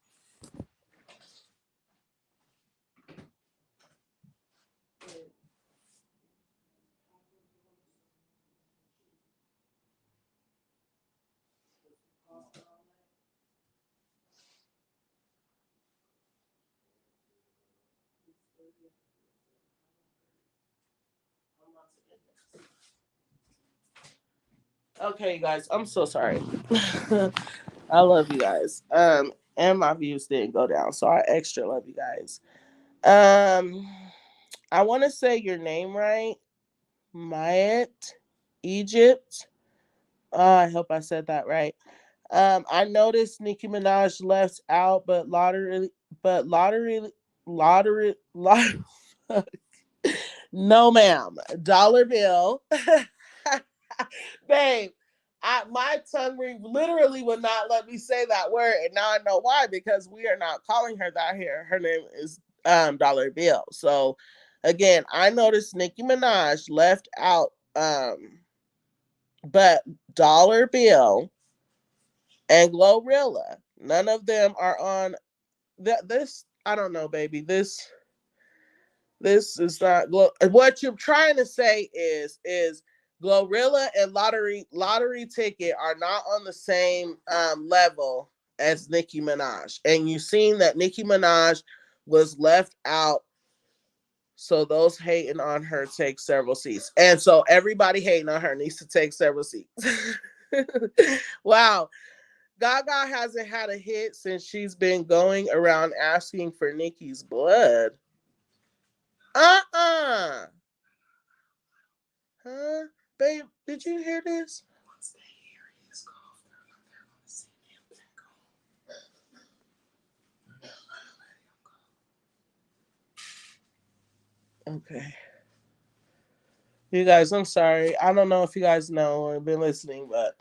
Okay, you guys, I'm so sorry. I love you guys. And my views didn't go down, so I extra love you guys. Um, I want to say your name right, Mayet, Egypt. I hope I said that right. I noticed Nicki Minaj left out, lottery. No, ma'am. Dollar bill. Babe, my tongue literally would not let me say that word. And now I know why, because we are not calling her that here. Her name is Dollar Bill. So again, I noticed Nicki Minaj left out but Dollar Bill and GloRilla. None of them are on this. I don't know, baby. This is not what you're trying to say is GloRilla and lottery ticket are not on the same level as Nicki Minaj, and you've seen that Nicki Minaj was left out. So those hating on her take several seats, and so everybody hating on her needs to take several seats. Wow, Gaga hasn't had a hit since she's been going around asking for Nicki's blood. Uh-uh. Huh? Babe, did you hear this? Okay. You guys, I'm sorry. I don't know if you guys know or been listening, but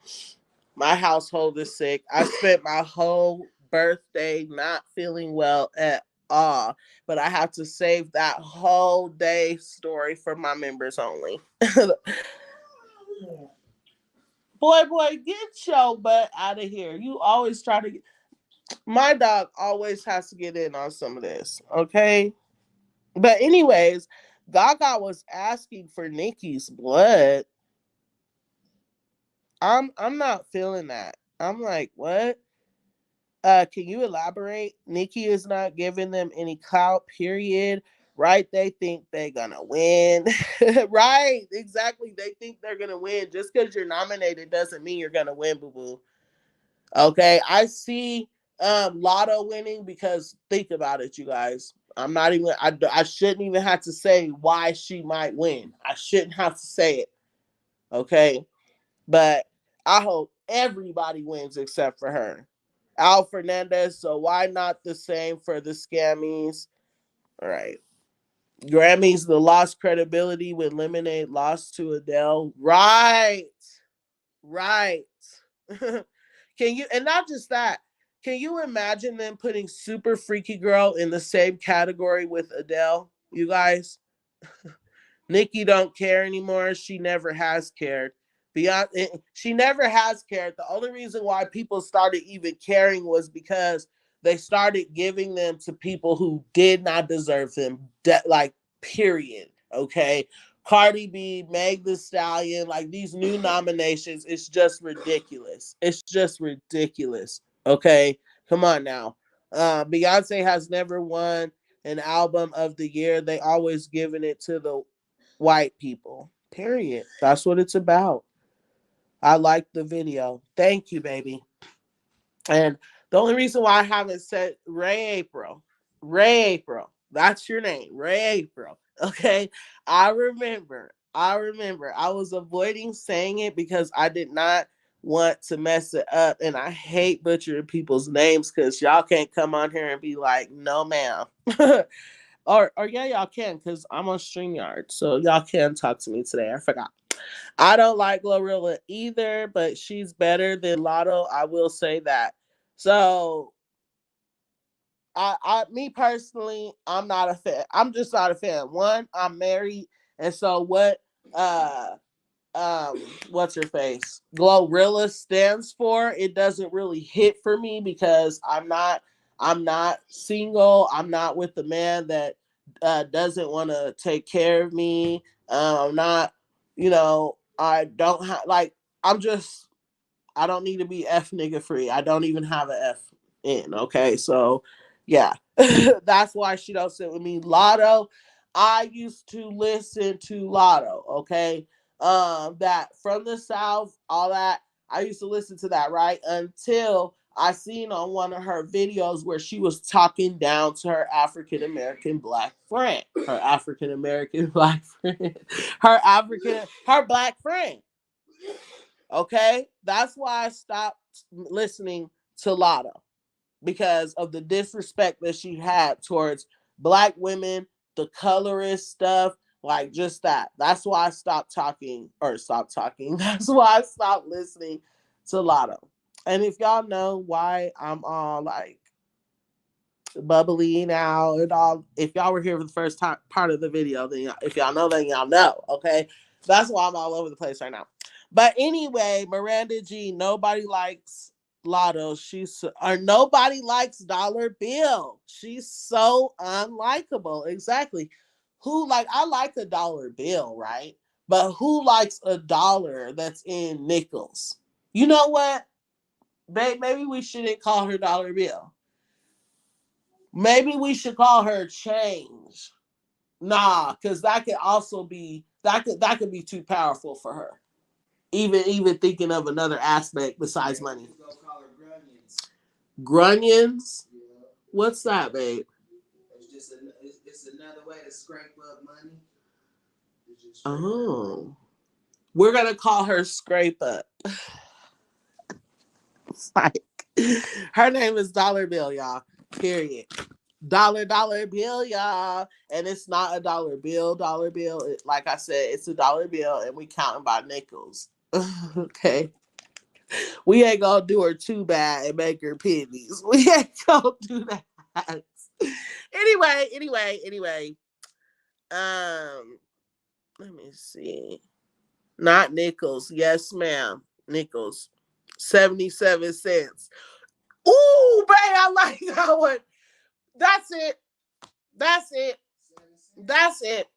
my household is sick. I spent my whole birthday not feeling well at all, but I have to save that whole day story for my members only. Boy, get your butt out of here. You always try to get. My dog always has to get in on some of this, okay? But anyways, Gaga was asking for Nicki's blood. I'm not feeling that. I'm like, what? Can you elaborate? Nicki is not giving them any clout, period. Right? They think they're gonna win. Right? Exactly. They think they're gonna win. Just because you're nominated doesn't mean you're gonna win, boo boo. Okay. I see Latto winning because think about it, you guys. I'm not even I shouldn't even have to say why she might win. I shouldn't have to say it. Okay. But I hope everybody wins except for her. Al Fernandez, so why not the same for the scammies? All right. Grammys, the lost credibility with Lemonade lost to Adele. Right. Right. Can you, and not just that, can you imagine them putting Super Freaky Girl in the same category with Adele? You guys, Nicki don't care anymore. She never has cared. Beyond, she never has cared. The only reason why people started even caring was because they started giving them to people who did not deserve them. Like, period. Okay. Cardi B, Meg the Stallion, like these new nominations, it's just ridiculous. It's just ridiculous. Okay. Come on now. Beyonce has never won an album of the year. They always given it to the white people. Period. That's what it's about. I like the video. Thank you, baby. And the only reason why I haven't said Ray April, that's your name, Ray April. Okay. I was avoiding saying it because I did not want to mess it up. And I hate butchering people's names because y'all can't come on here and be like, no, ma'am. Or yeah, y'all can, because I'm on StreamYard. So y'all can talk to me today. I forgot. I don't like GloRilla either, but she's better than Latto. I will say that. So me personally, I'm not a fan. I'm just not a fan. One, I'm married, and so what what's her face? GloRilla stands for, it doesn't really hit for me because I'm not single. I'm not with the man that doesn't want to take care of me. I'm not, I don't have like I'm just I don't need to be F nigga free. I don't even have an F in. Okay, so yeah, that's why she don't sit with me. Latto, I used to listen to Latto. Okay, that from the South, all that. I used to listen to that right until I seen on one of her videos where she was talking down to her African American black friend, her African American black friend, her black friend. Okay, that's why I stopped listening to Latto because of the disrespect that she had towards black women, the colorist stuff, like just that. That's why I stopped talking or stopped talking. That's why I stopped listening to Latto. And if y'all know why I'm all like bubbly now and all, if y'all were here for the first time part of the video, then if y'all know, then y'all know. Okay, that's why I'm all over the place right now. But anyway, Miranda G, nobody likes Latto. Or nobody likes Dollar Bill. She's so unlikable. Exactly. Who like I like a dollar bill, right? But who likes a dollar that's in nickels? You know what? Maybe we shouldn't call her Dollar Bill. Maybe we should call her change. Nah, because that could also be that could be too powerful for her. Even thinking of another aspect besides money. Grunions? Yeah. What's that, babe? It's another way to scrape up money. Oh. We're gonna call her Scrape Up. Like, her name is Dollar Bill, y'all. Period. Dollar bill, y'all. And it's not a dollar bill. Like I said, it's a dollar bill and we counting by nickels. Okay. We ain't gonna do her too bad and make her pennies. We ain't gonna do that. Anyway. Let me see. Not nickels. Yes, ma'am. Nickels. 77 cents. Ooh, babe, I like that one. That's it. That's it. That's it.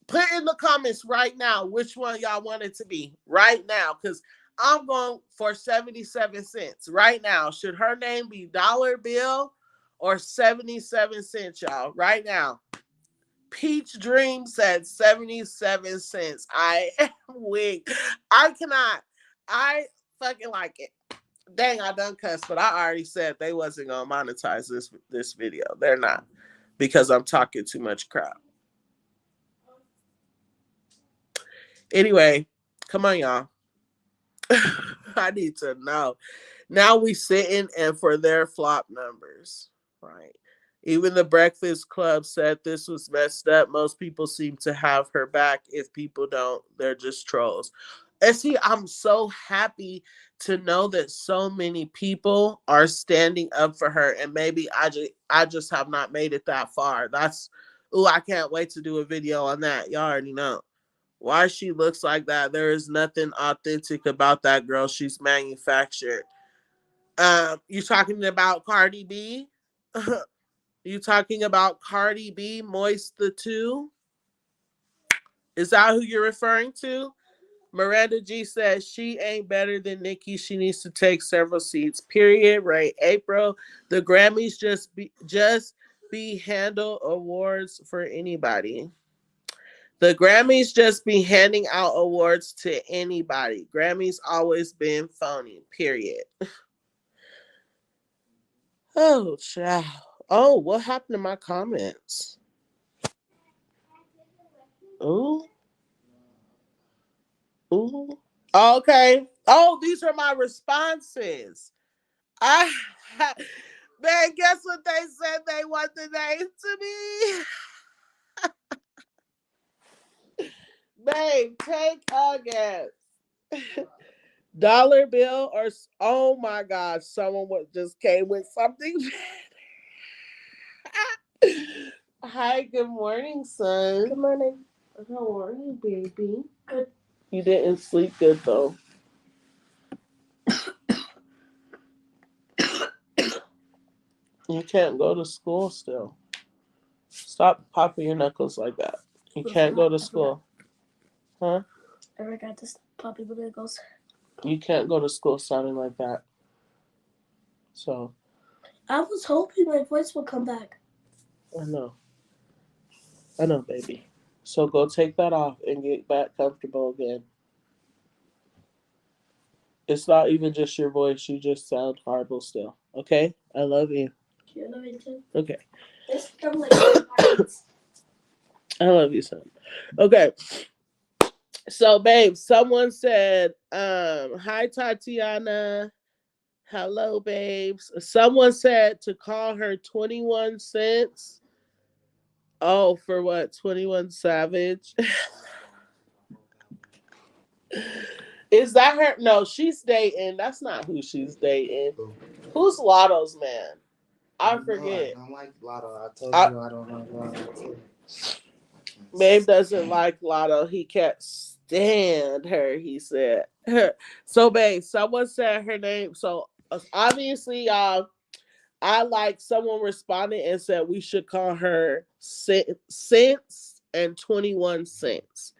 Put in the comments right now which one y'all want it to be. Right now. Because I'm going for 77 cents. Right now. Should her name be Dollar Bill or 77 cents, y'all? Right now. Peach Dream said 77 cents. I am weak. I cannot. I fucking like it. Dang, I done cussed, but I already said they wasn't gonna monetize this video. They're not, because I'm talking too much crap. Anyway, come on, y'all. I need to know. Now we sitting and for their flop numbers, right? Even the Breakfast Club said this was messed up. Most people seem to have her back. If people don't, they're just trolls. And see, I'm so happy to know that so many people are standing up for her. And maybe I just have not made it that far. I can't wait to do a video on that. Y'all already know. Why she looks like that. There is nothing authentic about that girl. She's manufactured. You talking about Cardi B? You talking about Cardi B, Moist the Two? Is that who you're referring to? Miranda G says she ain't better than Nicki. She needs to take several seats. Period. Right. April. The Grammys just be handle awards for anybody. The Grammys just be handing out awards to anybody. Grammys always been phony. Period. Oh, child. Oh, what happened to my comments? Ooh. Ooh. Okay. Oh, these are my responses. I Man, guess what they said they want the name to be? Babe, take a guess. Dollar bill or oh my gosh, someone just came with something. Hi, good morning, son. Good morning. How are you, baby? Good. You didn't sleep good though. You can't go to school still. Stop popping your knuckles like that. You can't go to school. Huh? I forgot to pop people knuckles. You can't go to school sounding like that. So. I was hoping my voice would come back. I know, baby. So go take that off and get back comfortable again. It's not even just your voice. You just sound horrible still. Okay? I love you. You love it too? Okay. It's from like I love you, son. Okay. So, babe, someone said, hi, Tatiana. Hello, babes. Someone said to call her 21 cents. Oh, for what? 21 Savage? Is that her? No, she's dating. That's not who she's dating. Who's Latto's man? I forget. I don't like Latto. I told you I don't like Latto too. Babe doesn't like Latto. He can't stand her, he said. So, babe, someone said her name. So, obviously, y'all, I like someone responded and said we should call her Cents and 21 Cents.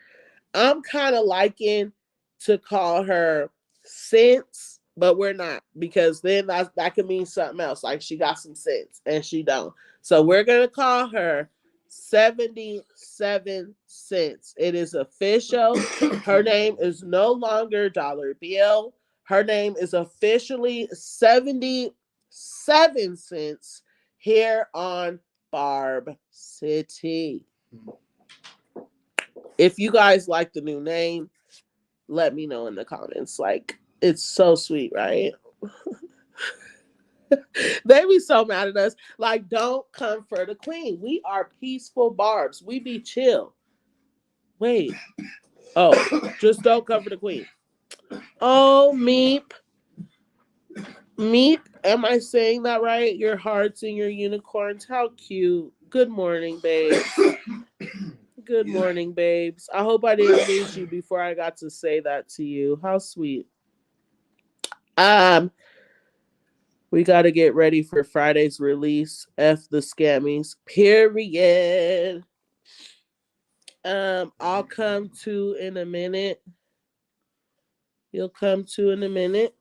I'm kind of liking to call her Sense, but we're not because then that could mean something else. Like she got some sense and she don't. So we're gonna call her 77 cents. It is official. Her name is no longer Dollar Bill. Her name is officially 77 cents here on Barb City. If you guys like the new name, let me know in the comments. Like, it's so sweet, right? They be so mad at us. Like, don't come for the queen. We are peaceful barbs. We be chill. Wait. Oh, just don't come for the queen. Oh, Meep. Meep, am I saying that right? Your hearts and your unicorns. How cute. Good morning, babe. Good morning, babes. I hope I didn't lose you before I got to say that to you. How sweet. We got to get ready for Friday's release. F the scammies. Period. I'll come to in a minute. You'll come to in a minute.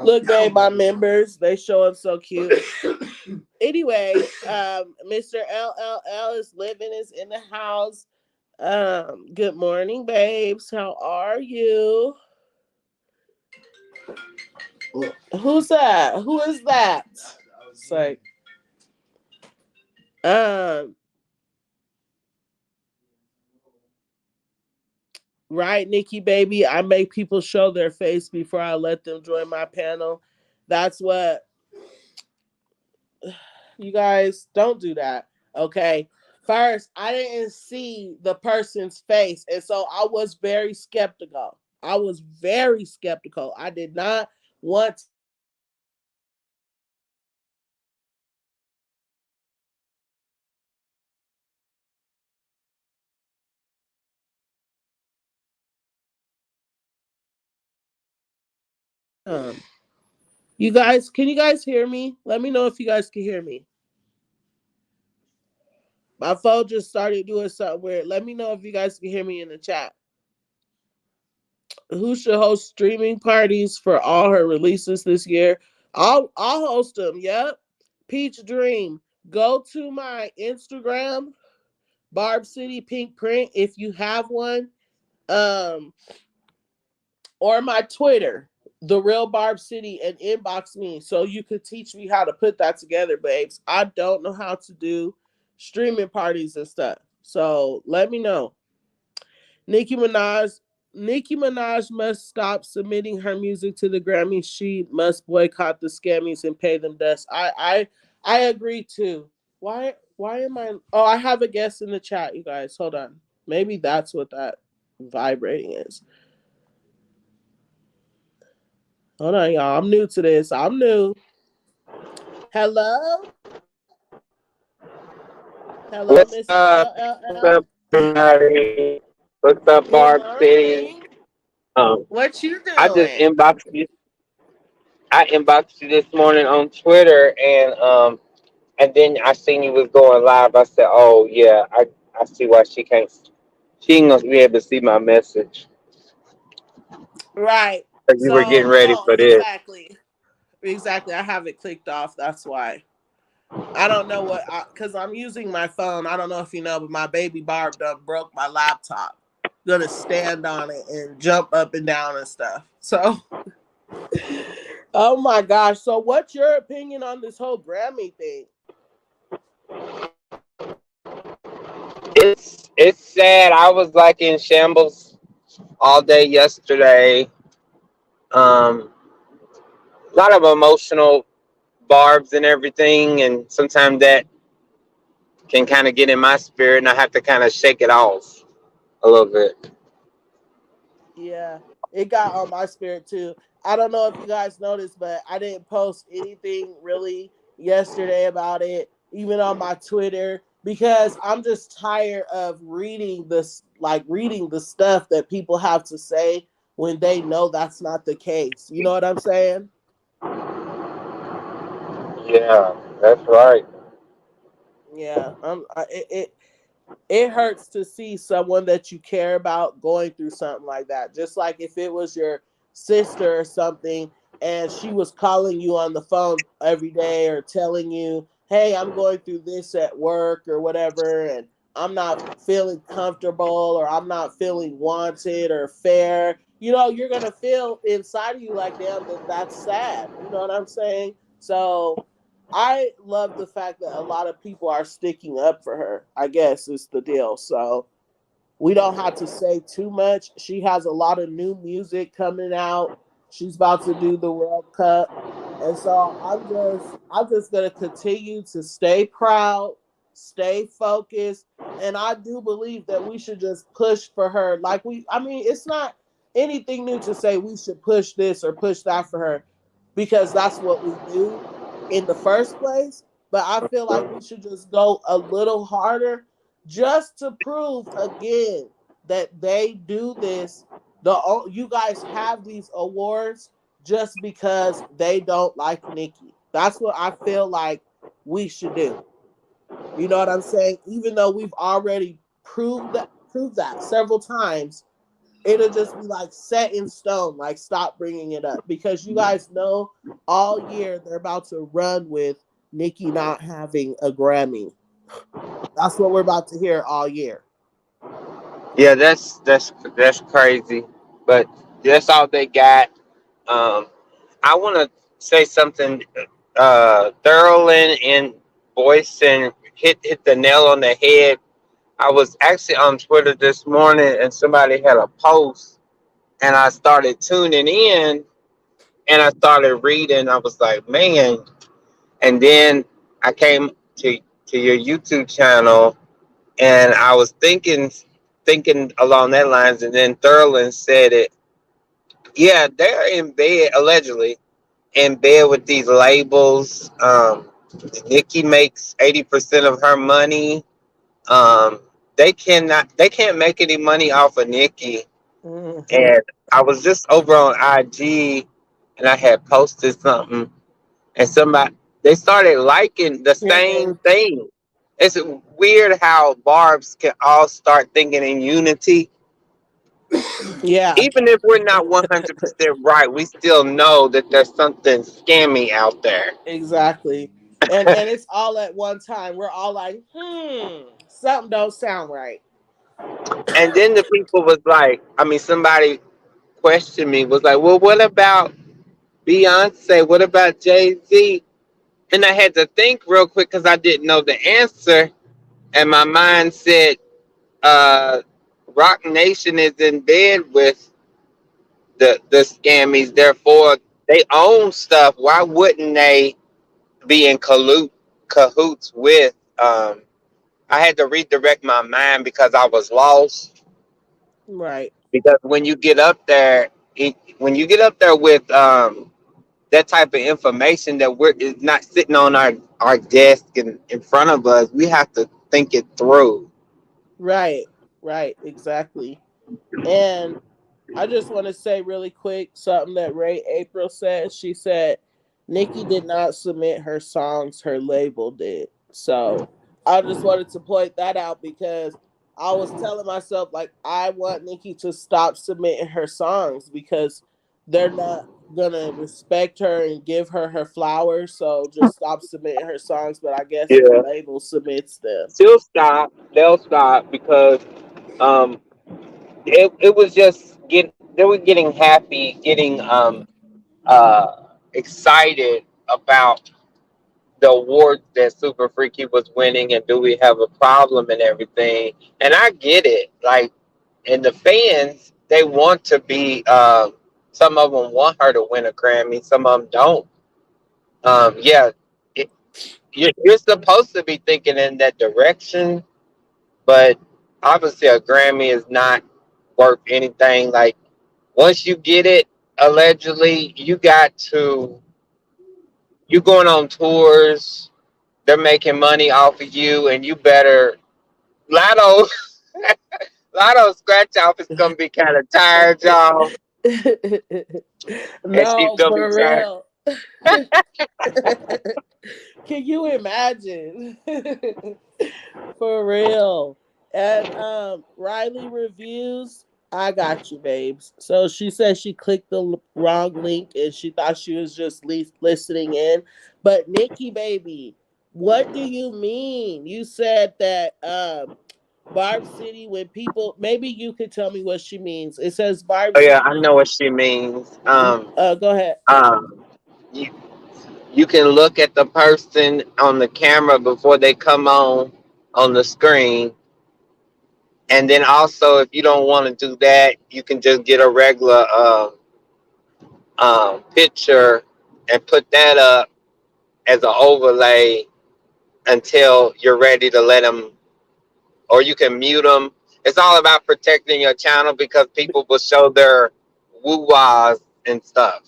Look, babe, my members, they show up so cute. Anyway, Mr. LLL is in the house. Good morning, babes. How are you? Who's that? Who is that? It's like, right, Nikki, baby. I make people show their face before I let them join my panel. That's what You guys don't do that. Okay. First, I didn't see the person's face, and so I was very skeptical. I was very skeptical. I did not want to believe you guys, can you guys hear me? Let me know if you guys can hear me. My phone just started doing something weird. Let me know if you guys can hear me in the chat. Who should host streaming parties for all her releases this year? I'll host them. Yep. Peach Dream. Go to my Instagram, Barb City Pink Print, if you have one. Um, or my Twitter, The Real Barb City, and inbox me so you could teach me how to put that together, babes. I don't know how to do streaming parties and stuff. So let me know. Nicki Minaj. Nicki Minaj must stop submitting her music to the Grammys. She must boycott the scammies and pay them dust. I agree too. Why am I? Oh, I have a guest in the chat, you guys. Hold on. Maybe that's what that vibrating is. Hold on, y'all. I'm new to this. I'm new. Hello? Hello, What's Miss up? What's LLL. up, everybody? What's up, Good Barb City? morning. Um, What you I just doing? inboxed you. I inboxed you this morning on Twitter, and then I seen you was going live. I said, "Oh yeah, I see why she can't. She ain't gonna be able to see my message. Right. 'Cause you were getting So ready no, for this." exactly. Exactly. I have it clicked off. That's why. I don't know what, because I'm using my phone. I don't know if you know, but my baby Barb done broke my laptop. Gonna stand on it and jump up and down and stuff. So, oh my gosh. So, what's your opinion on this whole Grammy thing? It's sad. I was like in shambles all day yesterday. Um, a lot of emotional barbs and everything, and sometimes that can kind of get in my spirit, and I have to kind of shake it off a little bit. Yeah, it got on my spirit too. I don't know if you guys noticed, but I didn't post anything really yesterday about it, even on my Twitter, because I'm just tired of reading this, like reading the stuff that people have to say when they know that's not the case. You know what I'm saying? Yeah, that's right. Yeah, it hurts to see someone that you care about going through something like that. Just like if it was your sister or something and she was calling you on the phone every day or telling you, hey, I'm going through this at work or whatever, and I'm not feeling comfortable or I'm not feeling wanted or fair. You know, you're going to feel inside of you like, damn, that's sad. You know what I'm saying? So I love the fact that a lot of people are sticking up for her. I guess is the deal. So we don't have to say too much. She has a lot of new music coming out. She's about to do the World Cup. And so I'm just gonna continue to stay proud, stay focused, and I do believe that we should just push for her. Like I mean, it's not anything new to say we should push this or push that for her because that's what we do in the first place. But I feel like we should just go a little harder just to prove again that they do this. You guys have these awards just because they don't like Nicki. That's what I feel like we should do. You know what I'm saying? Even though we've already proved that several times, it'll just be like set in stone. Like stop bringing it up because you guys know all year they're about to run with Nicki not having a Grammy. That's what we're about to hear all year. Yeah, that's crazy, but that's all they got. Um, I want to say something. Thurland and Boyce and hit the nail on the head. I was actually on Twitter this morning, and somebody had a post, and I started tuning in, and I started reading. I was like, man, and then I came to your YouTube channel, and I was thinking along that lines, and then Thurland said it. Yeah, they're in bed allegedly in bed with these labels. Nikki makes 80% of her money. Um, they can't make any money off of Nikki. Hmm. And I was just over on IG, and I had posted something, and somebody they started liking the Yeah. same thing. It's weird how barbs can all start thinking in unity. Yeah, Even if we're not 100% right, we still know that there's something scammy out there. exactly. And it's all at one time. We're all like, something don't sound right. And then the people was like, I mean, somebody questioned me, was like, well, what about Beyonce? What about Jay Z? And I had to think real quick because I didn't know the answer. And my mind said, uh, Rock Nation is in bed with the scammies. Therefore, they own stuff. Why wouldn't they be in cahoots with? I had to redirect my mind because I was lost. Right. Because when you get up there, when you get up there with that type of information that we're is not sitting on our desk and in front of us, we have to think it through. Right. Right. Exactly. And I just want to say really quick something that Ray April said. She said Nikki did not submit her songs, her label did. So I just wanted to point that out because I was telling myself like I want Nikki to stop submitting her songs because they're not gonna respect her and give her her flowers. So just stop submitting her songs. But I guess the Yeah, label submits them. she'll stop. They'll stop because um, it was just they were getting happy, getting excited about the awards that Super Freaky was winning, and do we have a problem and everything. And I get it, like, and the fans, they want to be. Some of them want her to win a Grammy, some of them don't. Yeah, it, you're supposed to be thinking in that direction, but obviously a Grammy is not worth anything. Like, once you get it, allegedly, you going on tours. They're making money off of you, and you better Latto. Lotto scratch off is gonna be kind of tired, y'all, and she's No, gonna be for tired. real. Can you imagine? For real. And Riley reviews, I got you, babes. So she said she clicked the wrong link and she thought she was just listening in. But Nikki, baby, what do you mean? You said that Barb City, when people, maybe you could tell me what she means. It says Barb Oh yeah, I City. know what she means. Go ahead. Um, you, you can look at the person on the camera before they come on the screen, and then also if you don't want to do that, you can just get a regular picture and put that up as an overlay until you're ready to let them, or you can mute them. It's all about protecting your channel because people will show their woo-wahs and stuff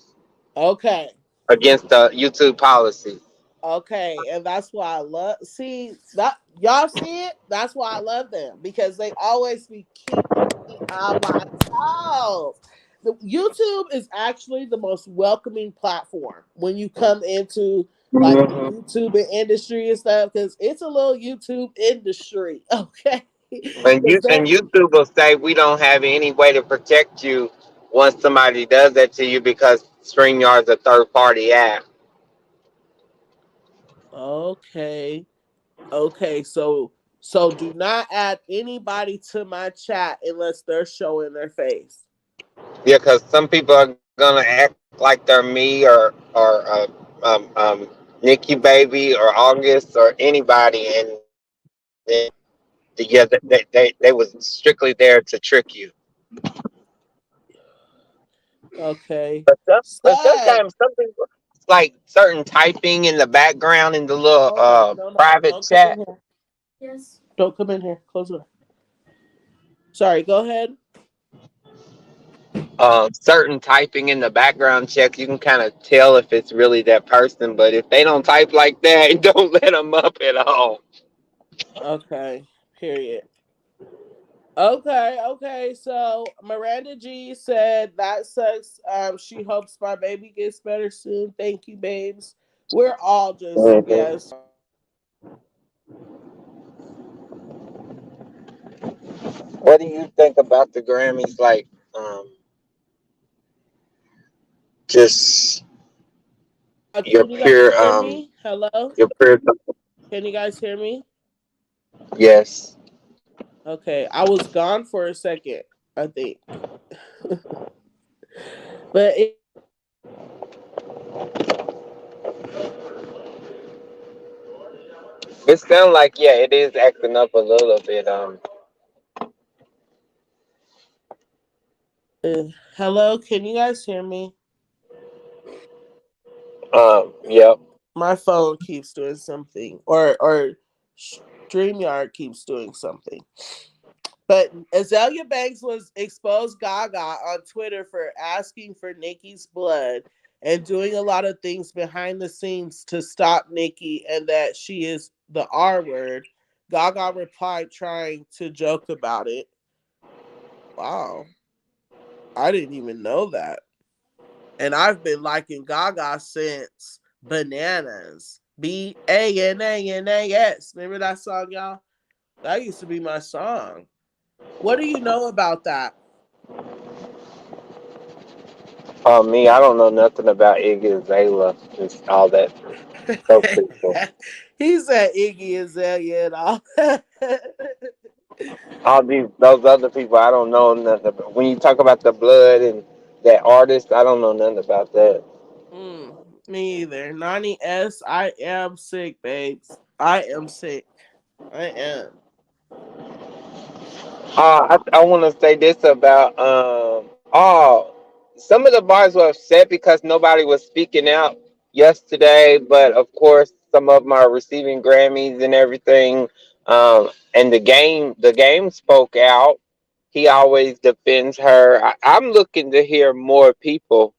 Okay. against the YouTube policy. Okay, and that's why I love see that y'all see it. That's why I love them because they always be keeping me on my toes. The YouTube is actually the most welcoming platform when you come into like the Hmm. YouTube industry and stuff because it's a little YouTube industry. Okay, And because they're YouTube will say we don't have any way to protect you once somebody does that to you because StreamYard's a third party app. okay. Okay, so do not add anybody to my chat unless they're showing their face. Yeah, because some people are gonna act like they're me um, um, Nikki Baby or August or anybody, and yeah, they was strictly there to trick you. Okay. But Sad. sometimes like certain typing in the background in the little Hold on. No, no. private Don't come in chat? here. Yes. Don't come in here. Close the door. Sorry, go ahead. Certain typing in the background checks, you can kind of tell if it's really that person. But if they don't type like that, don't let them up at all. Okay. Period. Okay. So Miranda G said that sucks. She hopes my baby gets better soon. Thank you, babes. We're all just Mhm. yes. What do you think about the Grammys? Like, um, just your Can you guys pure, hear me? Hello? your pure. Can you guys hear me? Yes. Okay. I was gone for a second, I think. But It sounds like yeah, it is acting up a little bit. hello, can you guys hear me? Yep. My phone keeps doing something, or StreamYard keeps doing something. But Azalea Banks was exposed Gaga on Twitter for asking for Nicki's blood and doing a lot of things behind the scenes to stop Nicki and that she is the R word. Gaga replied trying to joke about it. Wow, I didn't even know that. And I've been liking Gaga since Bananas. Bananas. Remember that song, y'all? That used to be my song. What do you know about that? Me, I don't know nothing about Iggy Azalea. Just all that. Those people. He said Iggy Azalea and all. All those other people, I don't know nothing about. When you talk about the blood and that artist, I don't know nothing about that. Me either. Nani S, I am sick, babes. I am sick. I am. I want to say this about some of the bars were upset because nobody was speaking out yesterday, but of course some of them are receiving Grammys and everything. And the game spoke out. He always defends her. I'm looking to hear more people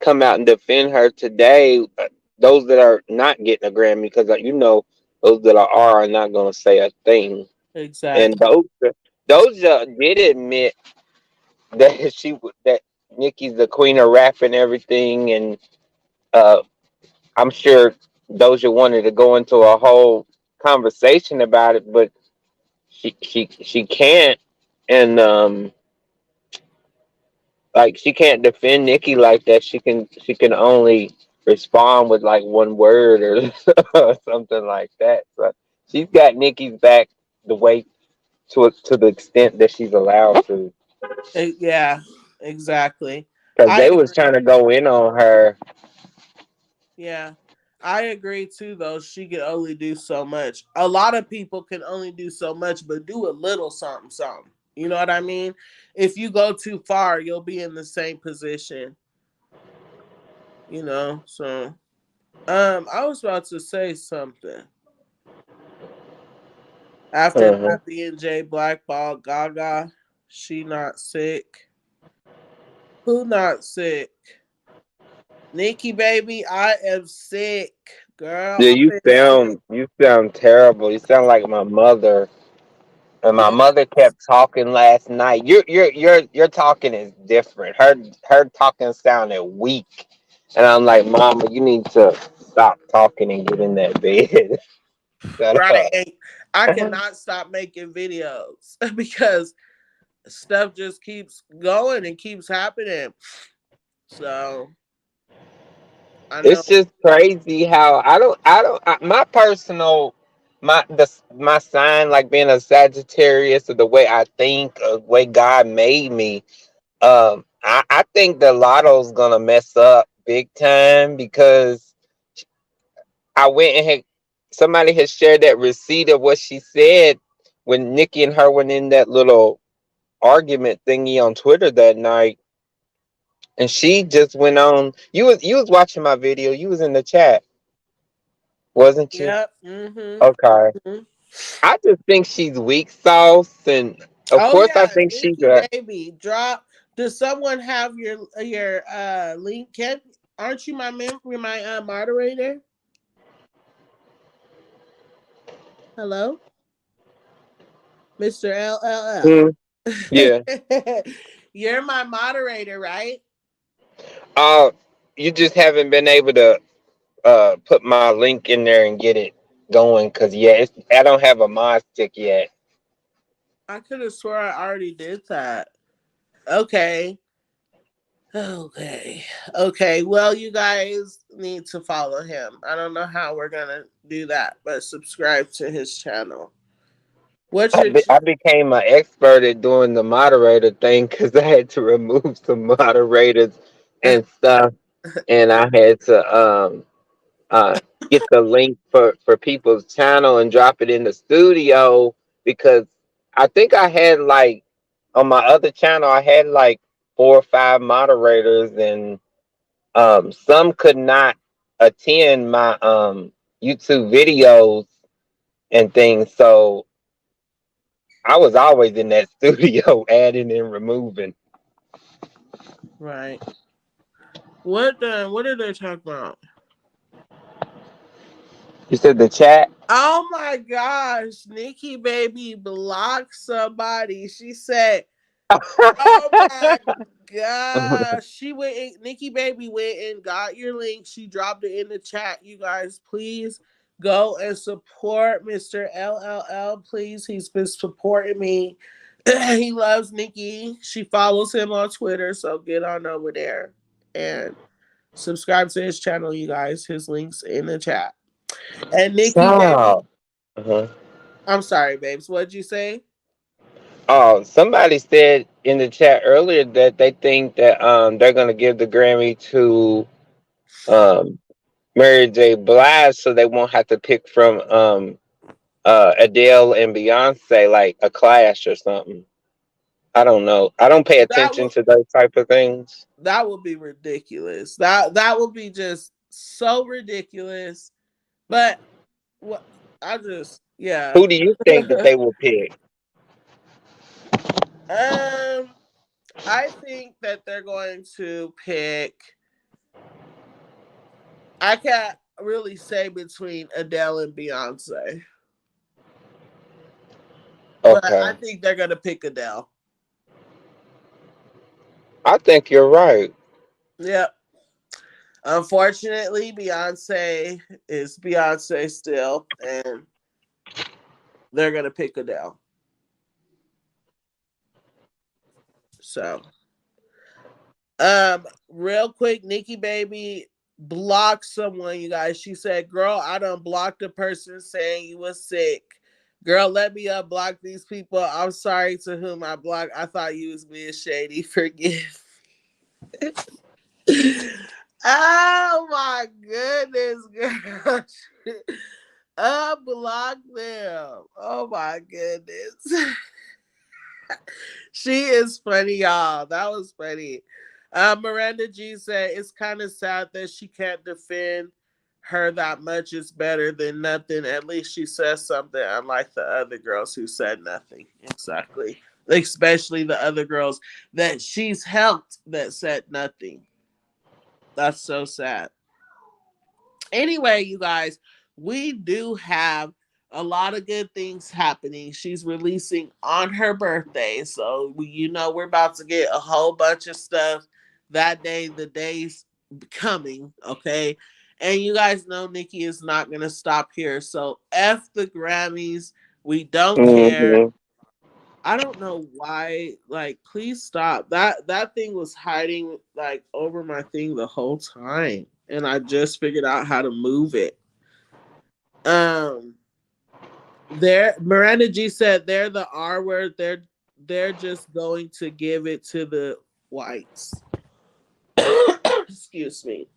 come out and defend her today. Those that are not getting a Grammy, because those that are not going to say a thing. And Exactly. those did admit that that Nicki's the queen of rap and everything, and uh, I'm sure Doja wanted to go into a whole conversation about it, but she can't, and like she can't defend Nicki like that. She can only respond with like one word or, or something like that. So she's got Nicki's back the way to the extent that she's allowed to. Yeah, exactly. Because I they was agree. trying to go in on her. Yeah. I agree too, though. She can only do so much. A lot of people can only do so much, but do a little something, something. You know what I mean? If you go too far, you'll be in the same position, So, I was about to say something. After Uh-huh. that, B&J blackball Gaga, she not sick. Who not sick? Nikki, baby, I am sick, girl. Yeah, I've you been sick. sound you sound terrible. You sound like my mother. And my Yeah. mother kept talking last night. Your talking is different. Her talking sounded weak. And I'm like, Mama, you need to stop talking and get in that bed. Shut up. Right. I cannot stop making videos because stuff just keeps going and keeps happening. So I know. It's just crazy how my personal my sign, like being a Sagittarius, or the way I think, or the way God made me. I think the lotto's gonna mess up big time because I went and somebody has shared that receipt of what she said when Nikki and her went in that little argument thingy on Twitter that night. and she just went on. You was watching my video. You was in the chat, wasn't you? Yep. Mm-hmm. Okay. Hmm. I just think she's weak sauce, and of Oh course I yeah, think she's Nikki a. baby, drop. Does someone have your link? Can Aren't you my moderator? Hello, Mr. LLL. Mm, yeah. You're my moderator, right? Uh, you just haven't been able to put my link in there and get it going because yeah, I don't have a mod stick yet. I could have swore I already did that. Okay. Okay. Okay. Well, you guys need to follow him. I don't know how we're gonna do that, but subscribe to his channel. What's your I became an expert at doing the moderator thing because I had to remove some moderators and stuff, and I had to uh get the link for people's channel and drop it in the studio because I think I had like on my other channel I had like 4 or 5 moderators and some could not attend my YouTube videos and things, so I was always in that studio adding and removing. right? What are they talking about? You said the chat? Oh my gosh, Nikki baby blocked somebody. She said, "Oh my gosh." Nikki baby went and got your link. She dropped it in the chat. You guys, please go and support Mr. LLL. Please. He's been supporting me. He loves Nikki. She follows him on Twitter. So get on over there and subscribe to his channel, you guys. His link's in the chat. And Nikki baby, Stop. Uh-huh. I'm sorry, babes. What'd you say? Oh, somebody said in the chat earlier that they think that they're gonna give the Grammy to um Mary J. Blige so they won't have to pick from Adele and Beyonce like a clash or something. I don't know. I don't pay That attention would to those type of things. that would be ridiculous. That would be just so ridiculous. But what I just yeah. Who do you think that they will pick? um I think that they're going to pick, I can't really say between Adele and Beyonce. But I Okay. think they're gonna pick Adele. I think you're right. Yep. Unfortunately, Beyonce is Beyonce still, and they're gonna pick Adele. So, real quick, Nikki baby blocked someone. You guys, she said, "Girl, I done blocked the person saying you was sick. Girl, let me unblock these people. I'm sorry to whom I blocked. I thought you was being shady. Forgive." Oh my goodness, girl. Unblock them. Oh my goodness. She is funny, y'all. That was funny. Miranda G said it's kind of sad that she can't defend her that much. It's better than nothing. At least she says something, unlike the other girls who said nothing. Exactly. Especially the other girls that she's helped that said nothing. That's so sad. Anyway, you guys, we do have a lot of good things happening. She's releasing on her birthday. So, we're about to get a whole bunch of stuff that day, the days coming. Okay. And you guys know Nikki is not going to stop here. So, F the Grammys. We don't care. Hmm. I don't know why. Like, please stop. That thing was hiding like over my thing the whole time, and I just figured out how to move it. Um, there, Miranda G said they're the R word. They're just going to give it to the whites. Excuse me.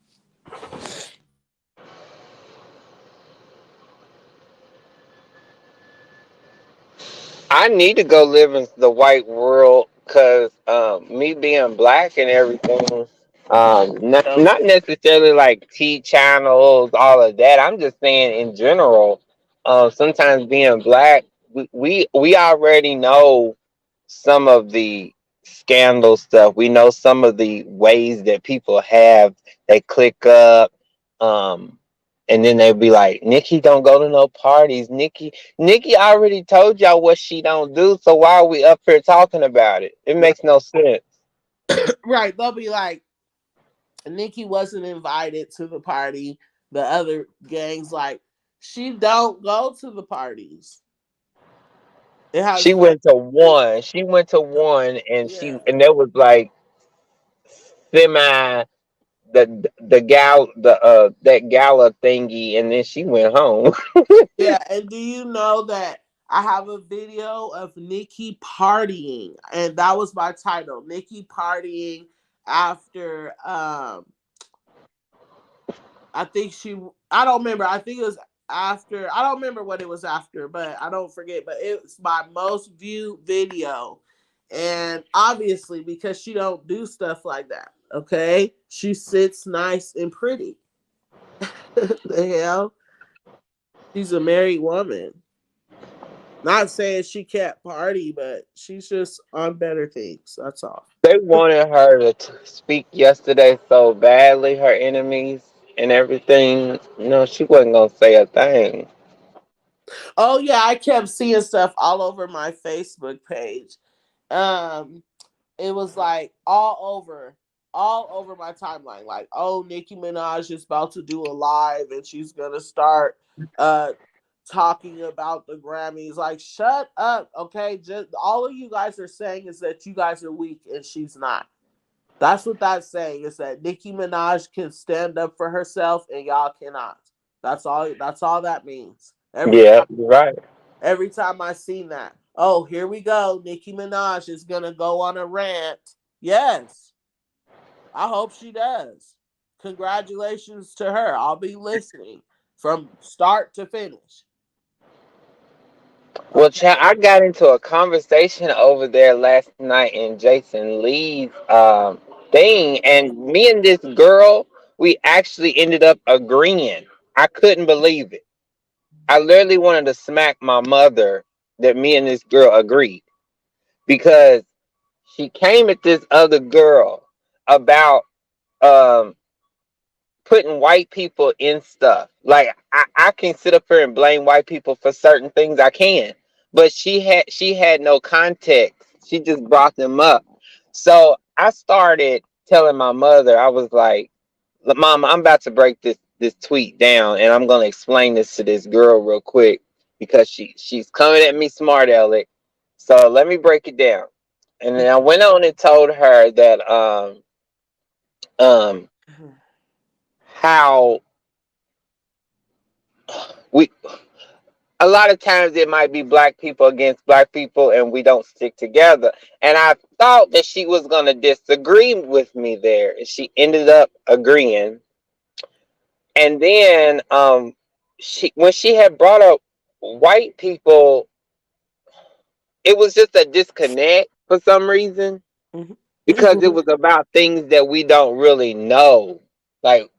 I need to go live in the white world because me being black and everything. Those not necessarily like T channels, all of that. I'm just saying in general. Sometimes being black, we already know some of the scandal stuff. We know some of the ways that people have they click up, um, and then they be like, "Nikki don't go to no parties. Nikki already told y'all what she don't do. So why are we up here talking about it? It right, makes no sense." right. They'll be like, Nikki wasn't invited to the party. The other gangs like, she don't go to the parties. It has She nothing went to to do. one. She went to one, and Yeah. there was like semi the gal the that gala thingy, and then she went home. Yeah, and do you know that I have a video of Nikki partying, and that was my title, Nikki partying after I think she I don't remember. I think it was after I don't remember what it was after, but I don't forget. But it's my most viewed video. And obviously because she don't do stuff like that. Okay? She sits nice and pretty. The hell? She's a married woman. Not saying she can't party, but she's just on better things. That's all. They wanted her to speak yesterday so badly, her enemies and everything. No, she wasn't gonna say a thing. Oh yeah, I kept seeing stuff all over my Facebook page. Um, it was like all over my timeline. Like, oh, Nicki Minaj is about to do a live and she's gonna start uh talking about the Grammys. Like, shut up, okay? Just all of you guys are saying is that you guys are weak and she's not. That's what that's saying is that Nicki Minaj can stand up for herself and y'all cannot. That's all that means. Yeah, you're right. Every time I seen that. Oh, here we go. Nicki Minaj is gonna go on a rant. Yes. I hope she does. Congratulations to her. I'll be listening from start to finish. Well, Okay. Chad, I got into a conversation over there last night in Jason Lee's thing, and me and this girl, we actually ended up agreeing. I couldn't believe it. I literally wanted to smack my mother that me and this girl agreed because she came at this other girl about um putting white people in stuff. Like I can sit up here and blame white people for certain things I can. But she had no context. She just brought them up. So I started telling my mother, I was like, "Look, Mama, I'm about to break this tweet down and I'm gonna explain this to this girl real quick because she's coming at me smart aleck. So let me break it down." And then I went on and told her that um how we a lot of times it might be black people against black people and we don't stick together, and I thought that she was going to disagree with me there, and she ended up agreeing. And then she when she had brought up white people, it was just a disconnect for some reason because it was about things that we don't really know. Like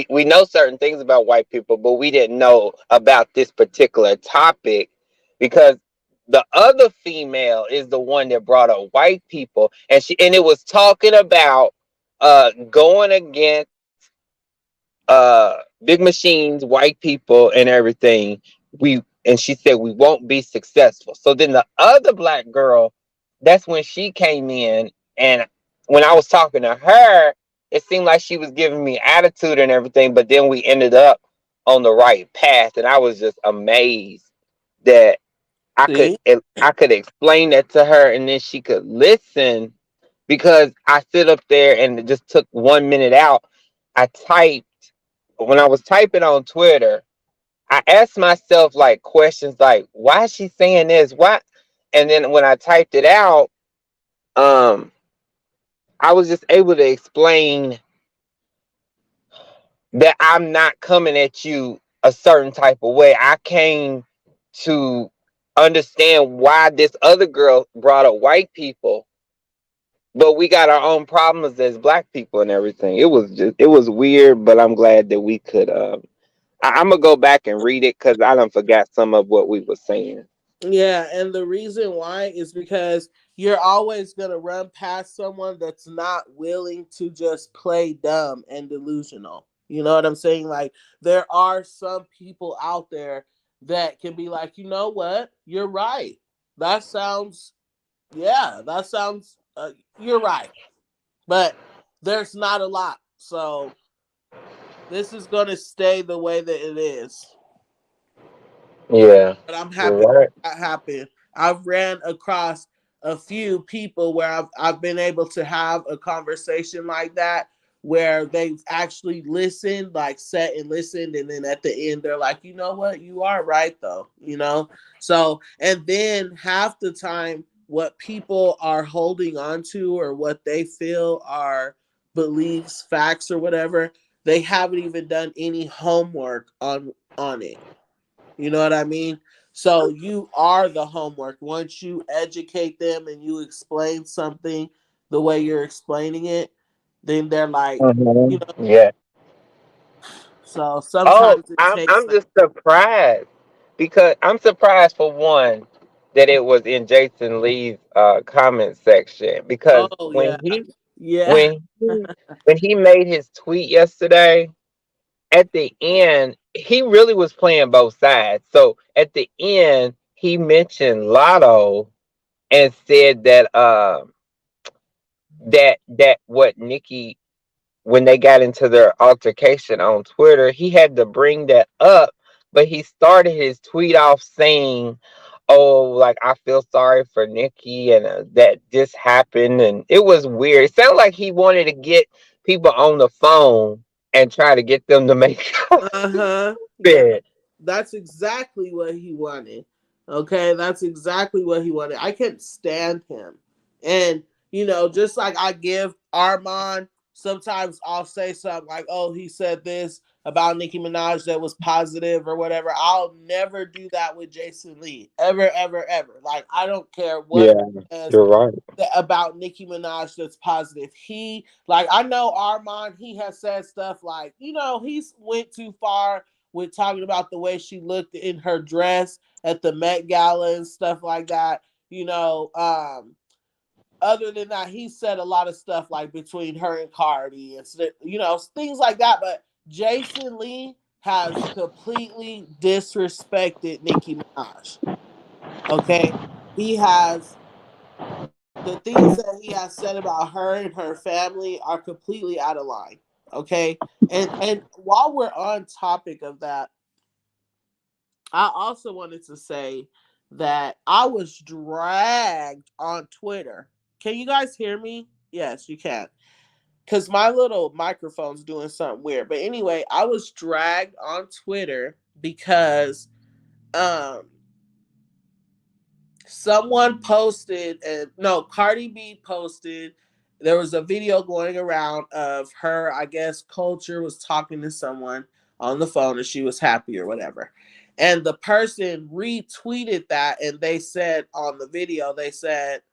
we know certain things about white people, but we didn't know about this particular topic because the other female is the one that brought up white people, and it was talking about going against big machines, white people, and everything. And she said we won't be successful. So then the other black girl, that's when she came in, and when I was talking to her, it seemed like she was giving me attitude and everything. But then we ended up on the right path, and I was just amazed that See? I could explain that to her, and then she could listen because I sit up there and it just took 1 minute out. I typed when I was typing on Twitter, I asked myself like questions like, why is she saying this? Why? And then when I typed it out, um, I was just able to explain that I'm not coming at you a certain type of way. I came to understand why this other girl brought up white people but we got our own problems as black people and everything. It was weird, but I'm glad that we could. I'm gonna go back and read it because I done forgot some of what we were saying. Yeah, and the reason why is because you're always going to run past someone that's not willing to just play dumb and delusional. You know what I'm saying? Like, there are some people out there that can be like, you know what? You're right. That sounds, yeah, that sounds, you're right. But there's not a lot. So this is going to stay the way that it is. Yeah, But I'm you're happy right. that happened. I've ran across a few people where I've been able to have a conversation like that where they've actually listened, like sat and listened, and then at the end they're like, you know what, you are right though, you know? So and then half the time what people are holding on to or what they feel are beliefs, facts or whatever, they haven't even done any homework on it. You know what I mean? So you are the homework. Once you educate them and you explain something the way you're explaining it, then they're like, you know, Yeah. so Oh, sometimes it takes I'm that. just surprised because I'm surprised for one that it was in Jason Lee's comment section because Oh yeah. Yeah. when he when he made his tweet yesterday, at the end he really was playing both sides. So at the end he mentioned Lotto and said that that what Nikki, when they got into their altercation on Twitter, he had to bring that up, but he started his tweet off saying, "Oh, like I feel sorry for Nikki and that this happened," and it was weird. It sounded like he wanted to get people on the phone and try to get them to make Uh-huh. Yeah. it. That's exactly what he wanted. Okay, that's exactly what he wanted. I can't stand him. And just like I give Armand, sometimes I'll say something like, "Oh, he said this about Nicki Minaj that was positive or whatever." I'll never do that with Jason Lee. Ever, ever, ever. Like I don't care what Yeah, he says you're right. about Nicki Minaj that's positive. He like I know Armand, he has said stuff like, he's went too far with talking about the way she looked in her dress at the Met Gala and stuff like that. Other than that, he said a lot of stuff like between her and Cardi and things like that. But Jason Lee has completely disrespected Nicki Minaj. Okay, he has the things that he has said about her and her family are completely out of line. Okay, and while we're on topic of that, I also wanted to say that I was dragged on Twitter. Can you guys hear me? Yes, you can. Because my little microphone's doing something weird. But anyway, I was dragged on Twitter because um someone posted, and no, Cardi B posted, there was a video going around of her, I guess Culture was talking to someone on the phone and she was happy or whatever, and the person retweeted that and they said on the video, they said,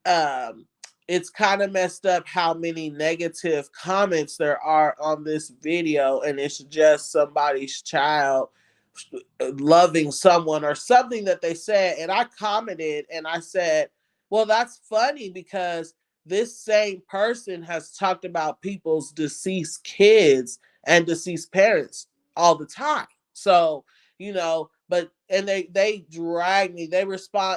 um it's kind of messed up how many negative comments there are on this video, and it's just somebody's child loving someone or something that they said. And I commented and I said, well, that's funny because this same person has talked about people's deceased kids and deceased parents all the time. So, but and they dragged me.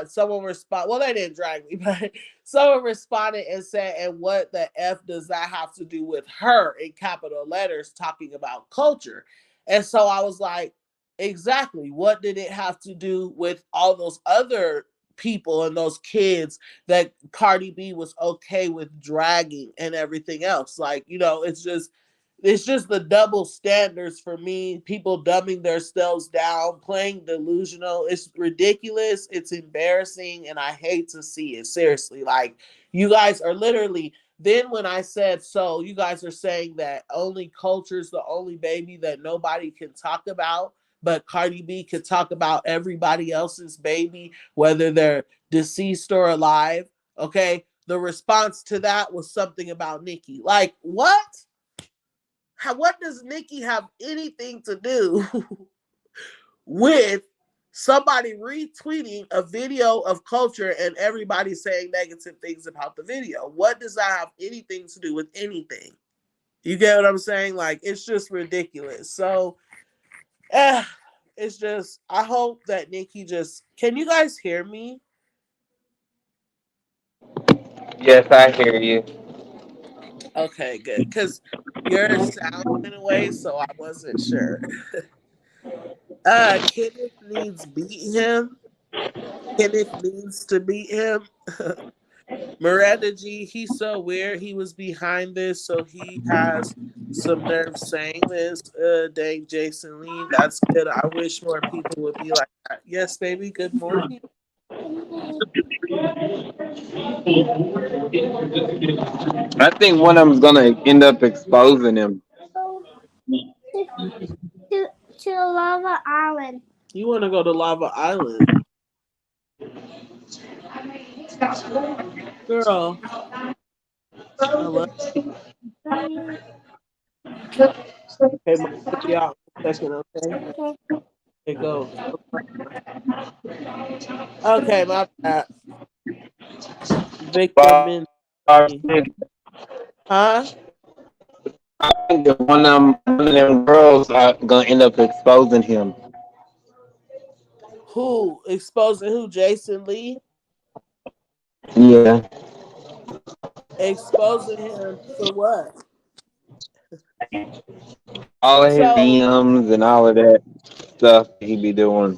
Someone respond, well, they didn't drag me, but someone responded and said, and what the F does that have to do with her, in capital letters, talking about Culture? And so I was like, exactly. What did it have to do with all those other people and those kids that Cardi B was okay with dragging and everything else? Like, it's just the double standards for me. People dumbing themselves down, playing delusional. It's ridiculous. It's embarrassing, and I hate to see it. Seriously, like you guys are literally. Then when I said, so you guys are saying that only Culture's the only baby that nobody can talk about, but Cardi B could talk about everybody else's baby, whether they're deceased or alive. Okay. the response to that was something about Nicki. Like, what? What does Nicki have anything to do with somebody retweeting a video of Culture and everybody saying negative things about the video? What does that have anything to do with anything? You get what I'm saying? Like, it's just ridiculous. So, it's just, I hope that Nicki just, can you guys hear me? Yes, I hear you. Okay, good. Because your sound went away, so I wasn't sure. Kenneth needs beat him. Kenneth needs to beat him. Miranda G, he's so weird. He was behind this, so he has some nerve saying this. Dang, Jason Lee, that's good. I wish more people would be like that. Yes, baby. Good morning. I think one of them's gonna end up exposing him. To Lava Island. You want to go to Lava Island, girl? I love. Hey, mom, put you out for a second, okay? Okay. Hey, go. Okay, my bad. Victor But Min. I Huh? think that one of them girls are gonna end up exposing him. Who? Exposing who? Jason Lee? Yeah, Exposing him for what? all of his So, DMs and all of that stuff he be doing.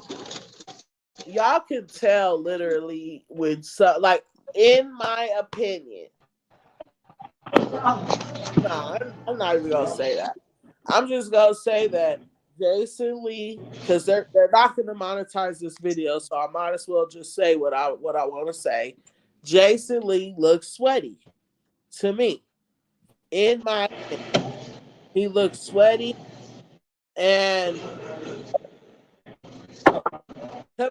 y'all can tell literally when, so, like, in my opinion, no, I'm not even going to say that. I'm just going to say that Jason Lee, because they're not going to monetize this video, so I might as well just say what I want to say. Jason Lee looks sweaty to me. In my opinion, he looks sweaty, and now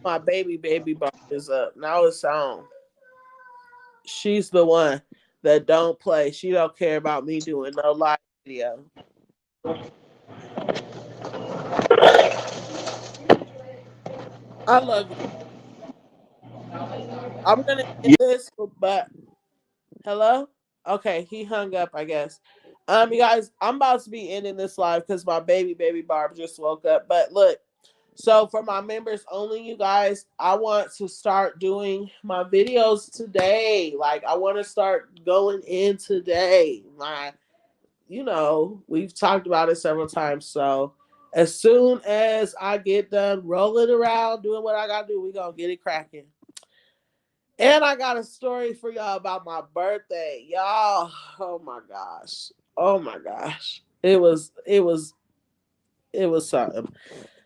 my baby bar is up. Now it's on. She's the one that don't play. She don't care about me doing no live video. I love you. I'm gonna end Yeah, this, but hello? Okay, he hung up, I guess. You guys, I'm about to be ending this live because my baby Barb just woke up. But look, so for my members only, you guys, I want to start doing my videos today. Like, I want to start going in today. We've talked about it several times. So as soon as I get done rolling around, doing what I gotta do, we're gonna get it cracking. And I got a story for y'all about my birthday. Y'all, oh my gosh. Oh my gosh. It was something.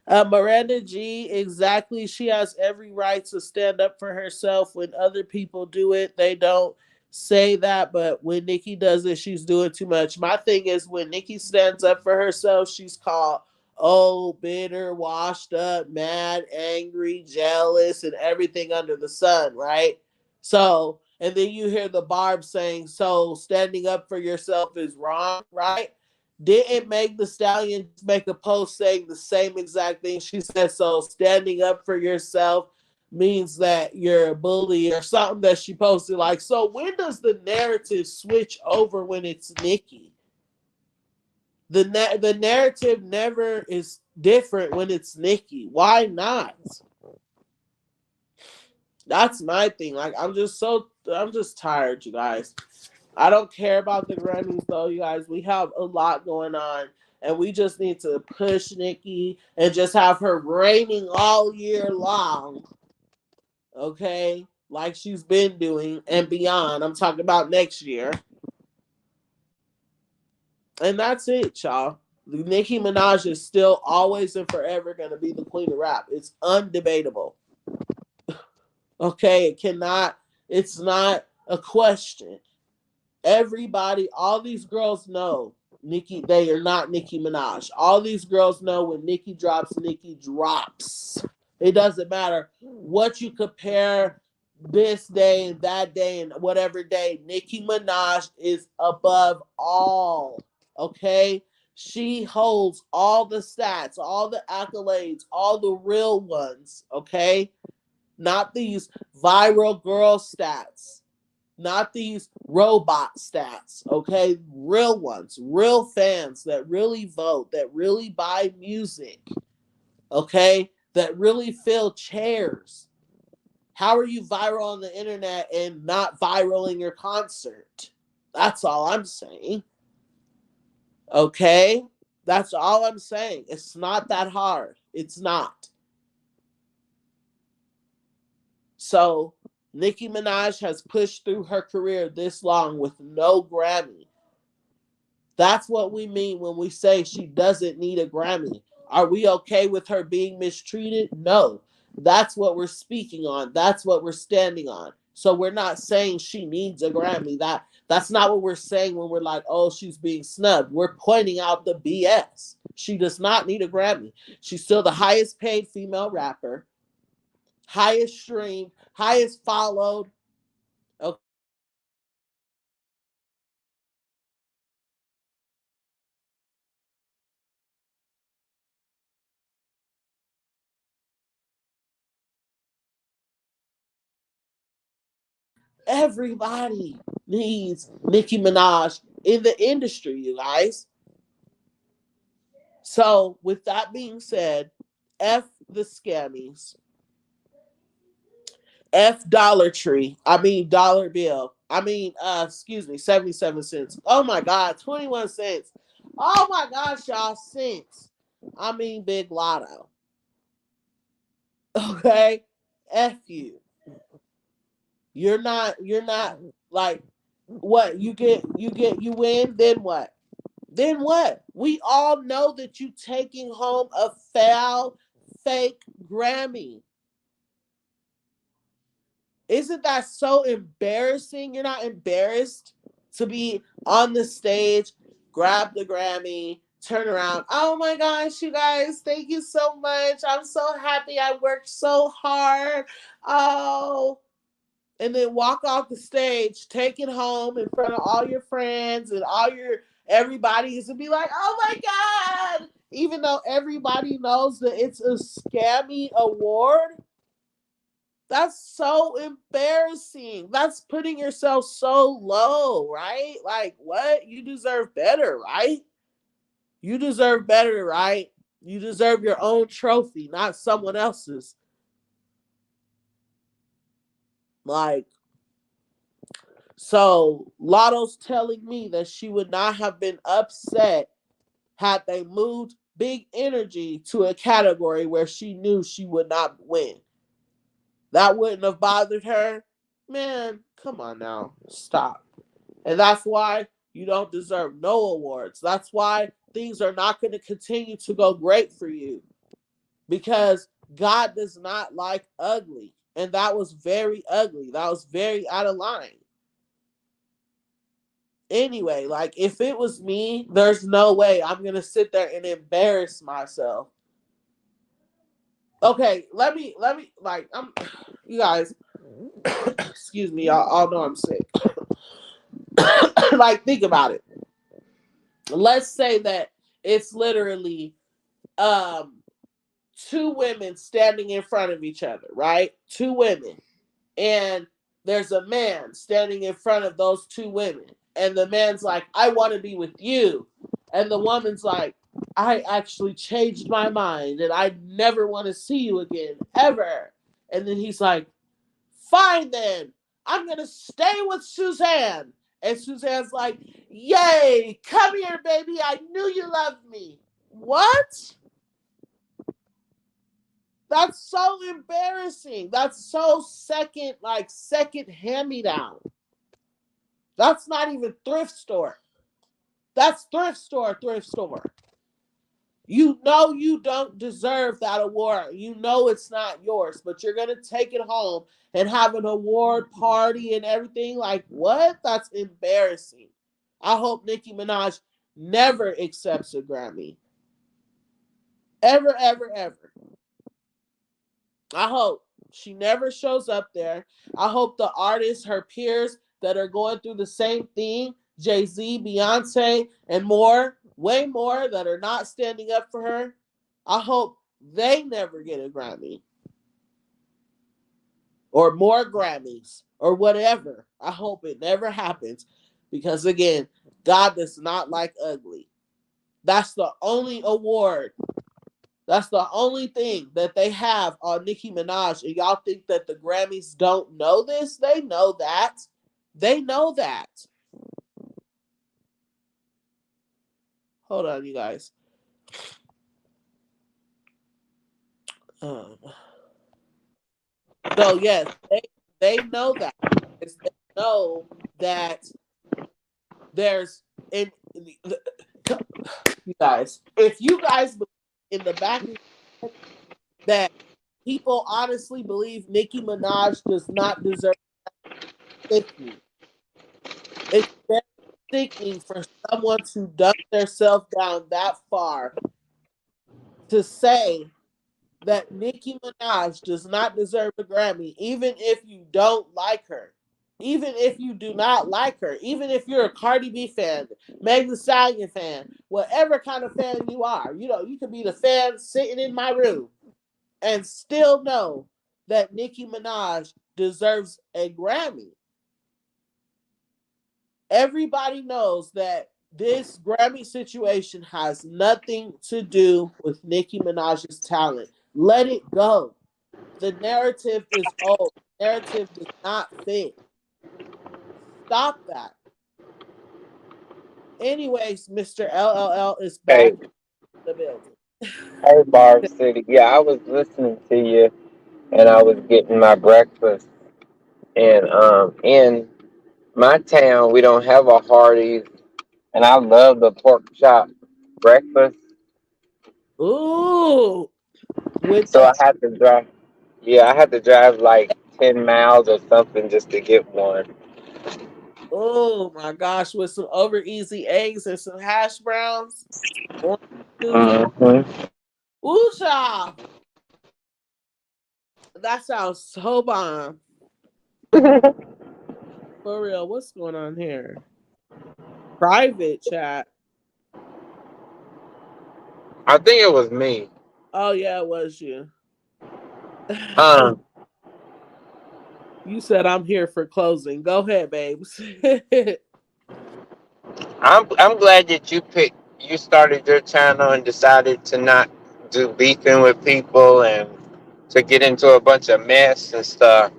Miranda G, exactly. She has every right to stand up for herself. When other people do it, they don't say that. But when Nicki does it, she's doing too much. My thing is, when Nicki stands up for herself, she's called old, bitter, washed up, mad, angry, jealous, and everything under the sun, right? So, and then you hear the Barb saying, so standing up for yourself is wrong, right? Didn't Meg the Stallion make a post saying the same exact thing? She said, so standing up for yourself means that you're a bully or something that she posted. Like, so when does the narrative switch over when it's Nicki? The narrative never is different when it's Nicki. Why not? That's my thing. Like, I'm just tired, you guys. I don't care about the Grammys though, you guys. We have a lot going on, and we just need to push Nicki and just have her reigning all year long. Okay? Like she's been doing and beyond. I'm talking about next year. And that's it, y'all. Nicki Minaj is still always and forever going to be the queen of rap. It's undebatable. Okay? It's not a question. Everybody, all these girls know they are not Nicki Minaj. All these girls know when Nicki drops, Nicki drops. It doesn't matter what you compare this day and that day and whatever day. Nicki Minaj is above all. Okay? She holds all the stats, all the accolades, all the real ones. Okay? Not these viral girl stats. Not these robot stats, okay? Real ones, real fans that really vote, that really buy music, okay? That really fill chairs. How are you viral on the internet and not viral in your concert? That's all I'm saying. Okay? That's all I'm saying. It's not that hard. It's not. So, Nicki Minaj has pushed through her career this long with no Grammy. That's what we mean when we say she doesn't need a Grammy. Are we okay with her being mistreated? No. That's what we're speaking on. That's what we're standing on. So we're not saying she needs a Grammy. That's not what we're saying when we're like, oh, she's being snubbed. We're pointing out the BS. She does not need a Grammy. She's still the highest paid female rapper, highest streamed, highest followed. Okay. Everybody needs Nicki Minaj in the industry, you guys. So, with that being said, F the scammies, F Dollar Tree, I mean Dollar Bill, excuse me, 77 cents. Oh my God, 21 cents. Oh my gosh, y'all, cents. I mean Big Lotto. Okay? F you. You're not like what you win, then what? Then what? We all know that you taking home a foul, fake Grammy. Isn't that so embarrassing? You're not embarrassed to be on the stage, grab the Grammy, turn around. Oh my gosh, you guys, thank you so much. I'm so happy. I worked so hard. Oh, and then walk off the stage, take it home in front of all your friends and all your everybody's and be like, oh my God. Even though everybody knows that it's a scammy award, that's so embarrassing. That's putting yourself so low, right? Like, what? You deserve better, right? You deserve better, right? You deserve your own trophy, not someone else's. Like, so Lotto's telling me that she would not have been upset had they moved Big Energy to a category where she knew she would not win. That wouldn't have bothered her. Man, come on now. Stop. And that's why you don't deserve no awards. That's why things are not going to continue to go great for you. Because God does not like ugly. And that was very ugly. That was very out of line. Anyway, like if it was me, there's no way I'm gonna sit there and embarrass myself. Okay, let me like I'm you guys excuse me, y'all all know I'm sick. Like think about it. Let's say that it's literally um two women standing in front of each other, right? Two women. And there's a man standing in front of those two women. And the man's like, I want to be with you. And the woman's like, I actually changed my mind and I never want to see you again, ever. And then he's like, fine then. I'm going to stay with Suzanne. And Suzanne's like, yay, come here, baby. I knew you loved me. What? That's so embarrassing. That's so second hand me down. That's not even thrift store. That's thrift store. You know you don't deserve that award. You know it's not yours, but you're going to take it home and have an award party and everything. Like, what? That's embarrassing. I hope Nicki Minaj never accepts a Grammy. Ever, ever, ever. I hope she never shows up there. I hope the artists, her peers that are going through the same thing, Jay-Z, Beyonce, and more, way more, that are not standing up for her, I hope they never get a Grammy or more Grammys or whatever. I hope it never happens because, again, God does not like ugly. That's the only award. That's the only thing that they have on Nicki Minaj. And y'all think that the Grammys don't know this? They know that. They know that. Hold on, you guys. Um, so yes, they know that. They know that there's in you guys. If you guys believe in the back of your head that people honestly believe Nicki Minaj does not deserve sickening. It's very sickening for someone to dump themselves down that far to say that Nicki Minaj does not deserve a Grammy, even if you don't like her. Even if you do not like her, even if you're a Cardi B fan, Meg Thee Stallion fan, whatever kind of fan you are, you could be the fan sitting in my room and still know that Nicki Minaj deserves a Grammy. Everybody knows that this Grammy situation has nothing to do with Nicki Minaj's talent. Let it go. The narrative is old. The narrative does not fit. Stop that. Anyways, Mr. LLL is Hey, back in the building. hey, Barb City. Yeah, I was listening to you, and I was getting my breakfast. And in my town, we don't have a Hardee's, and I love the pork chop breakfast. Ooh, with So the I had to drive. Yeah, I had to drive like 10 miles or something just to get one. oh my gosh, with some over easy eggs and some hash browns. One, two, Hmm. ooh, child. That sounds so bomb. For real, what's going on here? Private chat. I think it was me. Oh yeah, it was you. Um, You said I'm here for closing. Go ahead, babes. I'm glad that you started your channel and decided to not do beefing with people and to get into a bunch of mess and stuff.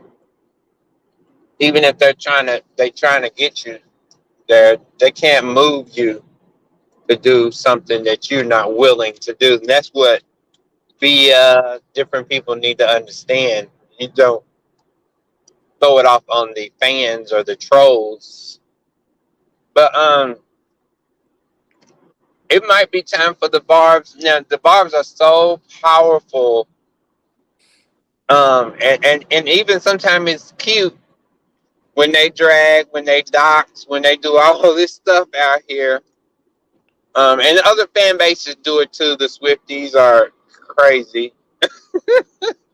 Even if they trying to get you there, they can't move you to do something that you're not willing to do. And that's what different people need to understand. You don't throw it off on the fans or the trolls. But it might be time for the barbs. Now the barbs are so powerful. And even sometimes it's cute when they drag, when they dox, when they do all of this stuff out here. And other fan bases do it too. The Swifties are crazy.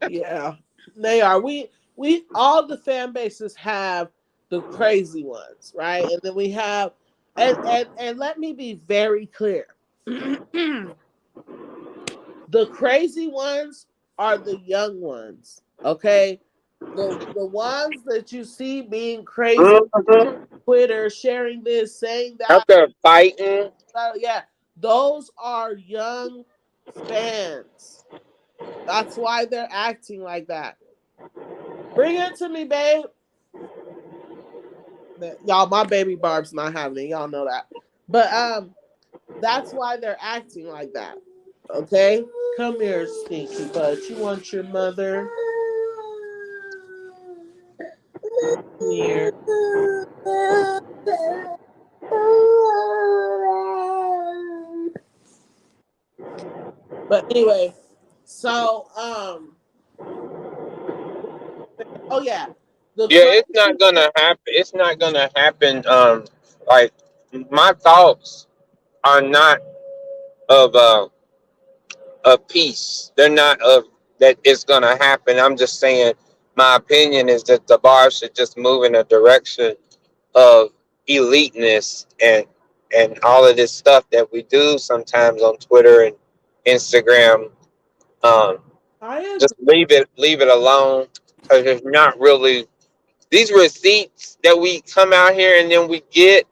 Yeah, they are. We all the fan bases have the crazy ones, right? And then we have, and let me be very clear. The crazy ones are the young ones, okay? The ones that you see being crazy, Mm-hmm. Twitter, sharing this, saying Out that, there fighting. yeah, those are young fans. That's why they're acting like that. Bring it to me, babe. Y'all, my baby Barb's not having it. Y'all know that. But that's why they're acting like that. Okay? Come here, stinky butt. You want your mother? Here. But anyway, so oh yeah. The Yeah, it's not crazy gonna happen. It's not gonna happen. Like my thoughts are not of peace. They're not of that it's gonna happen. I'm just saying my opinion is that the bar should just move in a direction of eliteness and all of this stuff that we do sometimes on Twitter and Instagram. Um, I just agree. leave it alone because it's not really these receipts that we come out here and then we get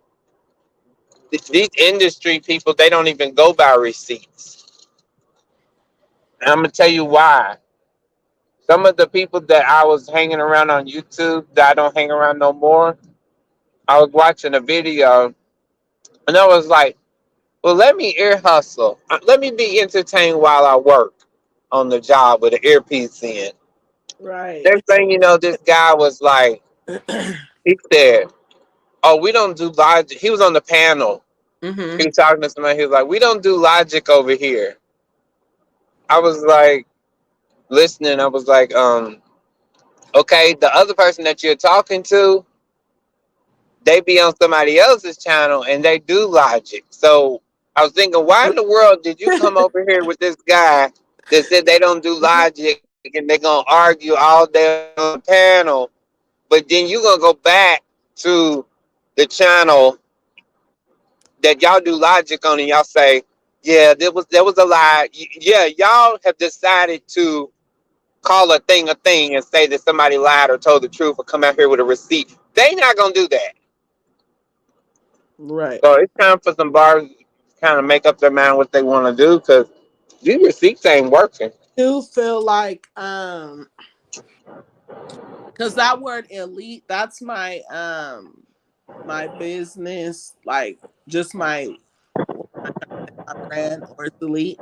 these industry people. They don't even go by receipts. And I'm gonna tell you why. Some of the people that I was hanging around on YouTube that I don't hang around no more. I was watching a video and I was like, well, let me ear hustle. Let me be entertained while I work on the job with an earpiece in. Right. Next thing you know, this guy was like, he said, oh, we don't do logic. He was on the panel. Mm-hmm. He was talking to somebody. He was like, we don't do logic over here. I was like, listening. I was like, okay, the other person that you're talking to, they be on somebody else's channel and they do logic. So I was thinking, why in the world did you come over here with this guy that said they don't do logic and they're gonna argue all day on the panel, but then you're gonna go back to the channel that y'all do logic on and y'all say, yeah, there was a lie. Yeah, y'all have decided to call a thing and say that somebody lied or told the truth or come out here with a receipt. They not gonna do that. Right. So it's time for some bars to kind of make up their mind what they want to do because these receipts ain't working. Do feel like because that word elite, that's my business, like just my brand, or it's elite.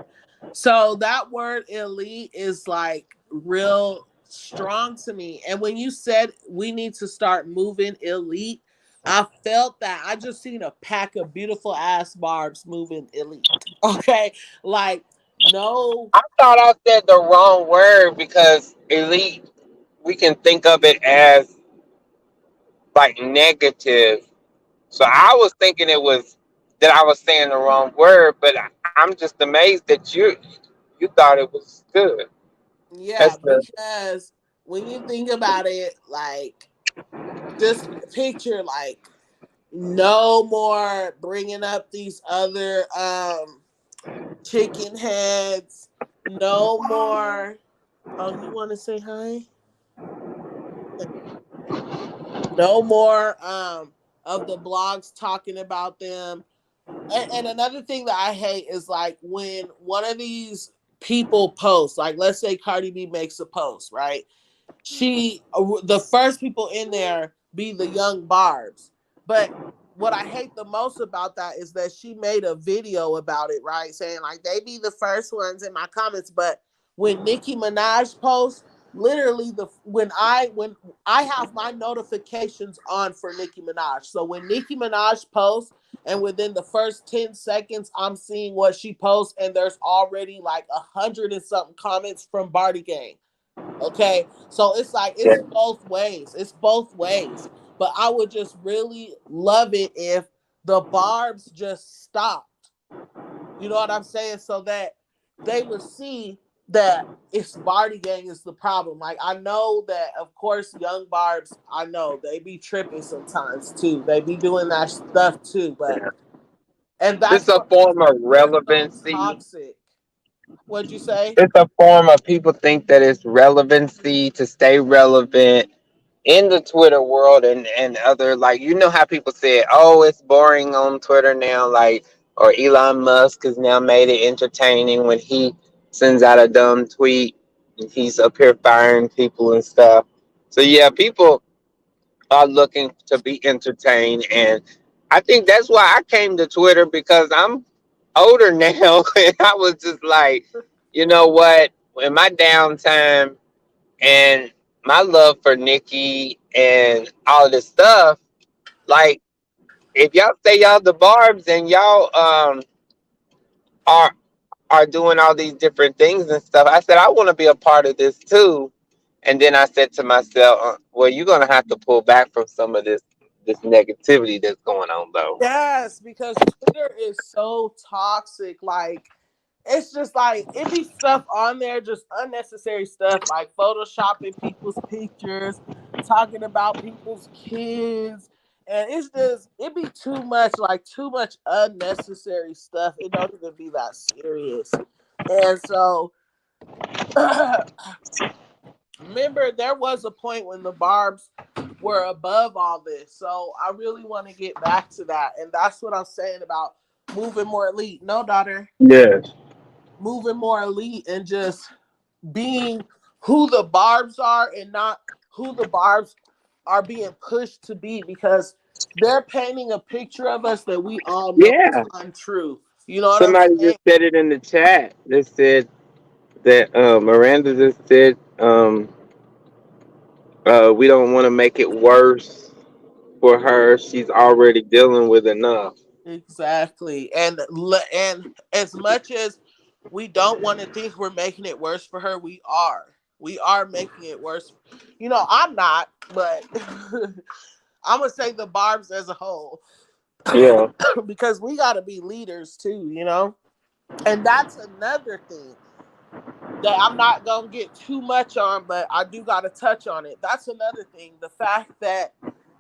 So that word elite is like real strong to me. And when you said we need to start moving elite, I felt that. I just seen a pack of beautiful ass barbs moving elite. Okay. Like, no. I thought I said the wrong word because elite, we can think of it as like negative. So I was thinking it was that I was saying the wrong word, but I'm just amazed that you thought it was good. Yeah, That's the because when you think about it, like, just picture, like, no more bringing up these other chicken heads. No more. Oh, you want to say hi? No more of the blogs talking about them. And another thing that I hate is like when one of these people posts, like let's say Cardi B makes a post, right? The first people in there be the young barbs. But what I hate the most about that is that she made a video about it, right? Saying like they be the first ones in my comments. But when Nicki Minaj posts, literally when I have my notifications on for Nicki Minaj. So when Nicki Minaj posts and within the first 10 seconds I'm seeing what she posts and there's already like 100 and something comments from Barty Gang. Okay. So it's like yeah. it's both ways. It's both ways. But I would just really love it if the barbs just stopped. You know what I'm saying? So that they would see that it's Barty Gang is the problem. Like I know that of course young barbs, I know they be tripping sometimes too. They be doing that stuff too, but and It's that's a what makes form of it so relevancy. toxic. What'd you say? It's a form of people think that it's relevancy to stay relevant in the Twitter world and other like how people say, oh, it's boring on Twitter now, like or Elon Musk has now made it entertaining when he sends out a dumb tweet and he's up here firing people and stuff. So yeah, people are looking to be entertained and I think that's why I came to Twitter because I'm older now and I was just like, you know what, in my downtime and my love for Nikki and all this stuff, like if y'all say y'all the Barb's and y'all are are doing all these different things and stuff, I said I want to be a part of this too. And then I said to myself, well, you're gonna have to pull back from some of this negativity that's going on though. Yes, because Twitter is so toxic. Like it's just like it be stuff on there, just unnecessary stuff like photoshopping people's pictures, talking about people's kids, and it's just it be too much, like too much unnecessary stuff. It don't even be that serious, and so remember there was a point when the Barbs were above all this. So I really want to get back to that, and that's what I'm saying about moving more elite. No, daughter, Yes. moving more elite and just being who the Barbs are and not who the Barbs are being pushed to be, because they're painting a picture of us that we all know is Yeah. untrue. You know what I'm Somebody saying? just said it in the chat. They said that Miranda just said we don't want to make it worse for her. She's already dealing with enough. Exactly. And as much as we don't want to think we're making it worse for her, we are. We are making it worse. You know, I'm not, but I'm gonna say the Barbs as a whole, Yeah. because we got to be leaders too. You know, and that's another thing that I'm not gonna get too much on, but I do got to touch on it. That's another thing. The fact that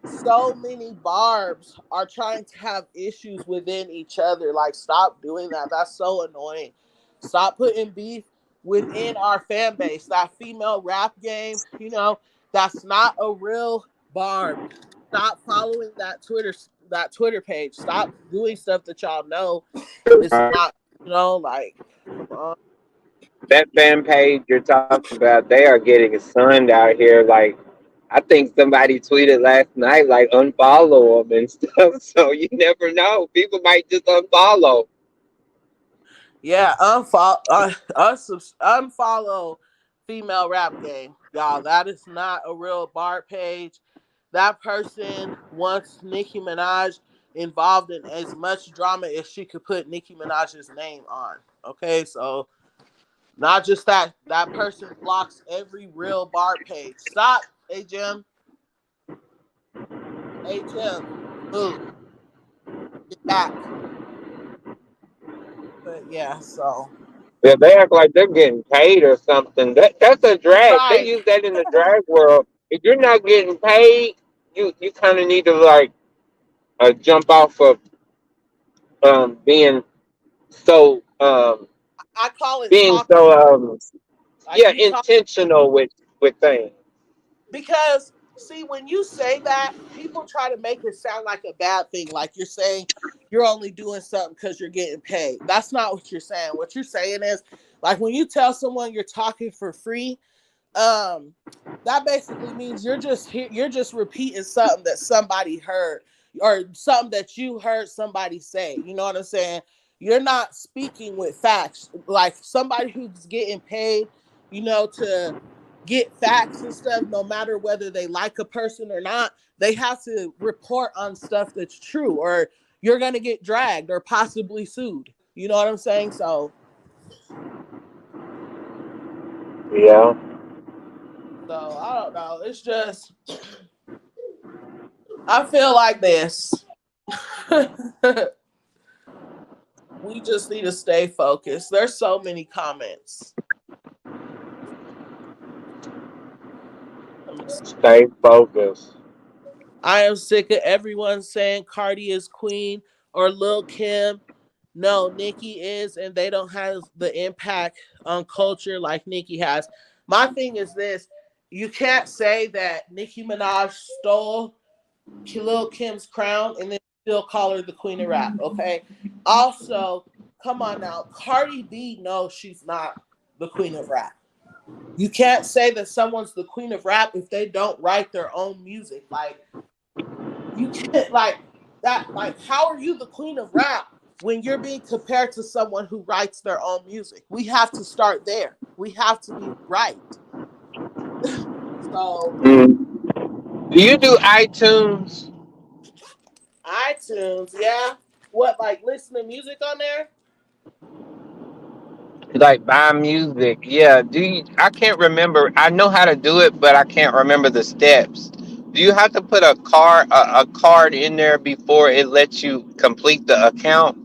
so many Barbs are trying to have issues within each other. Like, stop doing that. That's so annoying. Stop putting beef within our fan base. That female rap game, you know, that's not a real Barb. Stop following that Twitter page. Stop doing stuff that y'all know is not, you know, like, come on. That fan page you're talking about, they are getting sunned out here. Like, I think somebody tweeted last night, like, unfollow them and stuff. So you never know. People might just unfollow. Yeah, unfollow female rap game, y'all. That is not a real bar page. That person wants Nicki Minaj involved in as much drama as she could put Nicki Minaj's name on. Okay, so not just that. That person blocks every real bar page. Stop, hey Jim. Hey Jim, move, get back. But yeah, so Yeah, they act like they're getting paid or something. That's a drag. They right. use that in the drag world. If you're not getting paid, you kind of need to like jump off of being so I call it being talking. so Like yeah you talk. intentional with things. Because see, when you say that, people try to make it sound like a bad thing, like you're saying you're only doing something because you're getting paid. That's not what you're saying. What you're saying is, like, when you tell someone you're talking for free, um that basically means you're just repeating something that somebody heard, or something that you heard somebody say. You know what I'm saying? You're not speaking with facts. Like, somebody who's getting paid, you know, to get facts and stuff, no matter whether they like a person or not, they have to report on stuff that's true, or you're going to get dragged or possibly sued. You know what I'm saying? Yeah. So I don't know. It's just, I feel like this. We just need to stay focused. There's so many comments. Let me see. Stay focused. I am sick of everyone saying Cardi is queen or Lil Kim. No, Nicki is, and they don't have the impact on culture like Nicki has. My thing is this: you can't say that Nicki Minaj stole Lil Kim's crown and then still call her the queen of rap. Okay. Also, come on now, Cardi B knows she's not the queen of rap. You can't say that someone's the queen of rap if they don't write their own music. Like, you can't, like that. Like, how are you the queen of rap when you're being compared to someone who writes their own music? We have to start there. We have to be right. So Mm. Do you do iTunes? iTunes, yeah. What, like listen to music on there? Like buy music? Yeah. Do you? I can't remember. I know how to do it, but I can't remember the steps. Do you have to put a card in there before it lets you complete the account?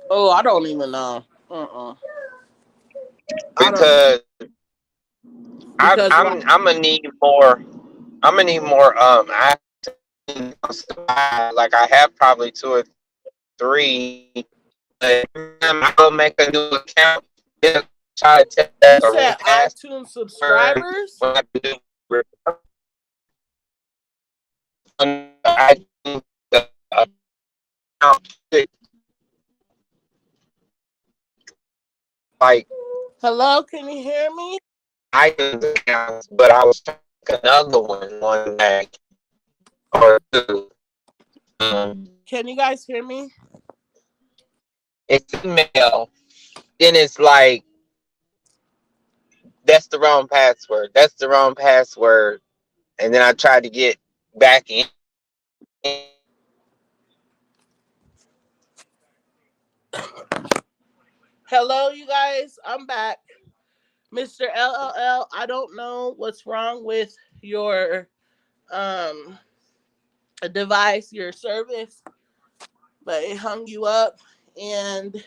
Oh, I don't even know. I don't know. because Because why? I'm gonna need more. I'm gonna need more. Like I have probably two or three. But every time I go make a new account, it'll try to test You a said iTunes password subscribers? when I do iTunes account. Like Hello, can you hear me? iTunes accounts, but I was trying to make another one day or two. Can you guys hear me? It's email. Then it's like that's the wrong password. That's the wrong password. And then I tried to get back in. Hello, you guys. I'm back. Mr. LLL, I don't know what's wrong with your um device, your service, but it hung you up and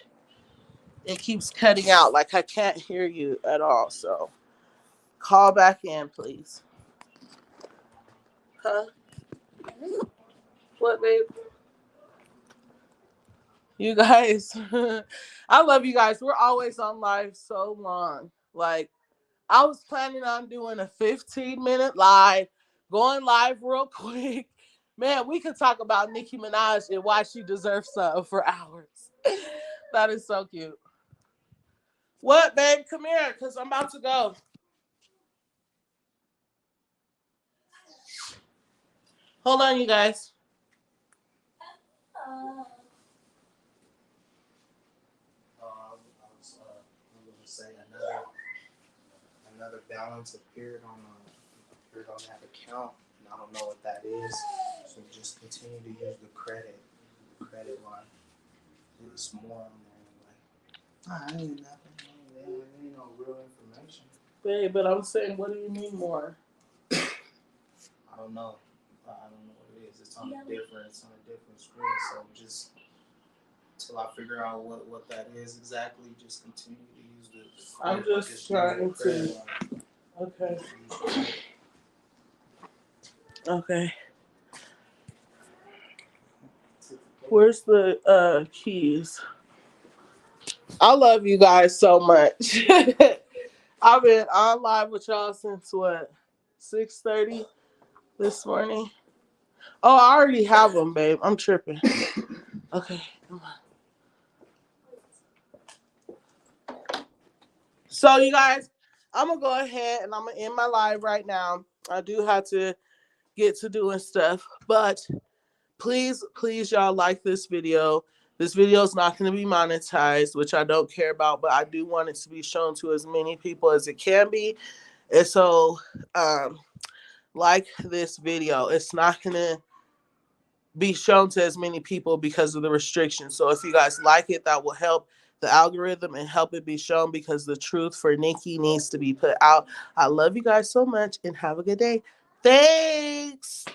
it keeps cutting out. Like I can't hear you at all. So call back in, please. Huh? What, babe? You guys, I love you guys. We're always on live so long. Like, I was planning on doing a 15-minute live, going live real quick. Man, we could talk about Nicki Minaj and why she deserves something for hours. That is so cute. What, babe? Come here, because I'm about to go. Hold on, you guys. I'm gonna say another balance appeared on that account, and I don't know what that is. So just continue to use the credit line. It's more on there anyway. I ain't nothing. Ain't no real information. Babe, but I'm saying, what do you need more? I don't know. I don't know what it is. It's on a different screen. So just till I figure out what that is exactly, just continue to use the. I'm just trying to. Okay. Okay. Where's the keys? I love you guys so much. I've been on live with y'all since what? 6:30 this morning. Oh, I already have them, babe. I'm tripping. Okay, come on. So you guys, I'm gonna go ahead and I'm gonna end my live right now. I do have to get to doing stuff, but please, y'all like this video. This video is not going to be monetized, which I don't care about, but I do want it to be shown to as many people as it can be. And so, like this video, it's not going to be shown to as many people because of the restrictions. So if you guys like it, that will help the algorithm and help it be shown because the truth for Nicki needs to be put out. I love you guys so much and have a good day. Thanks.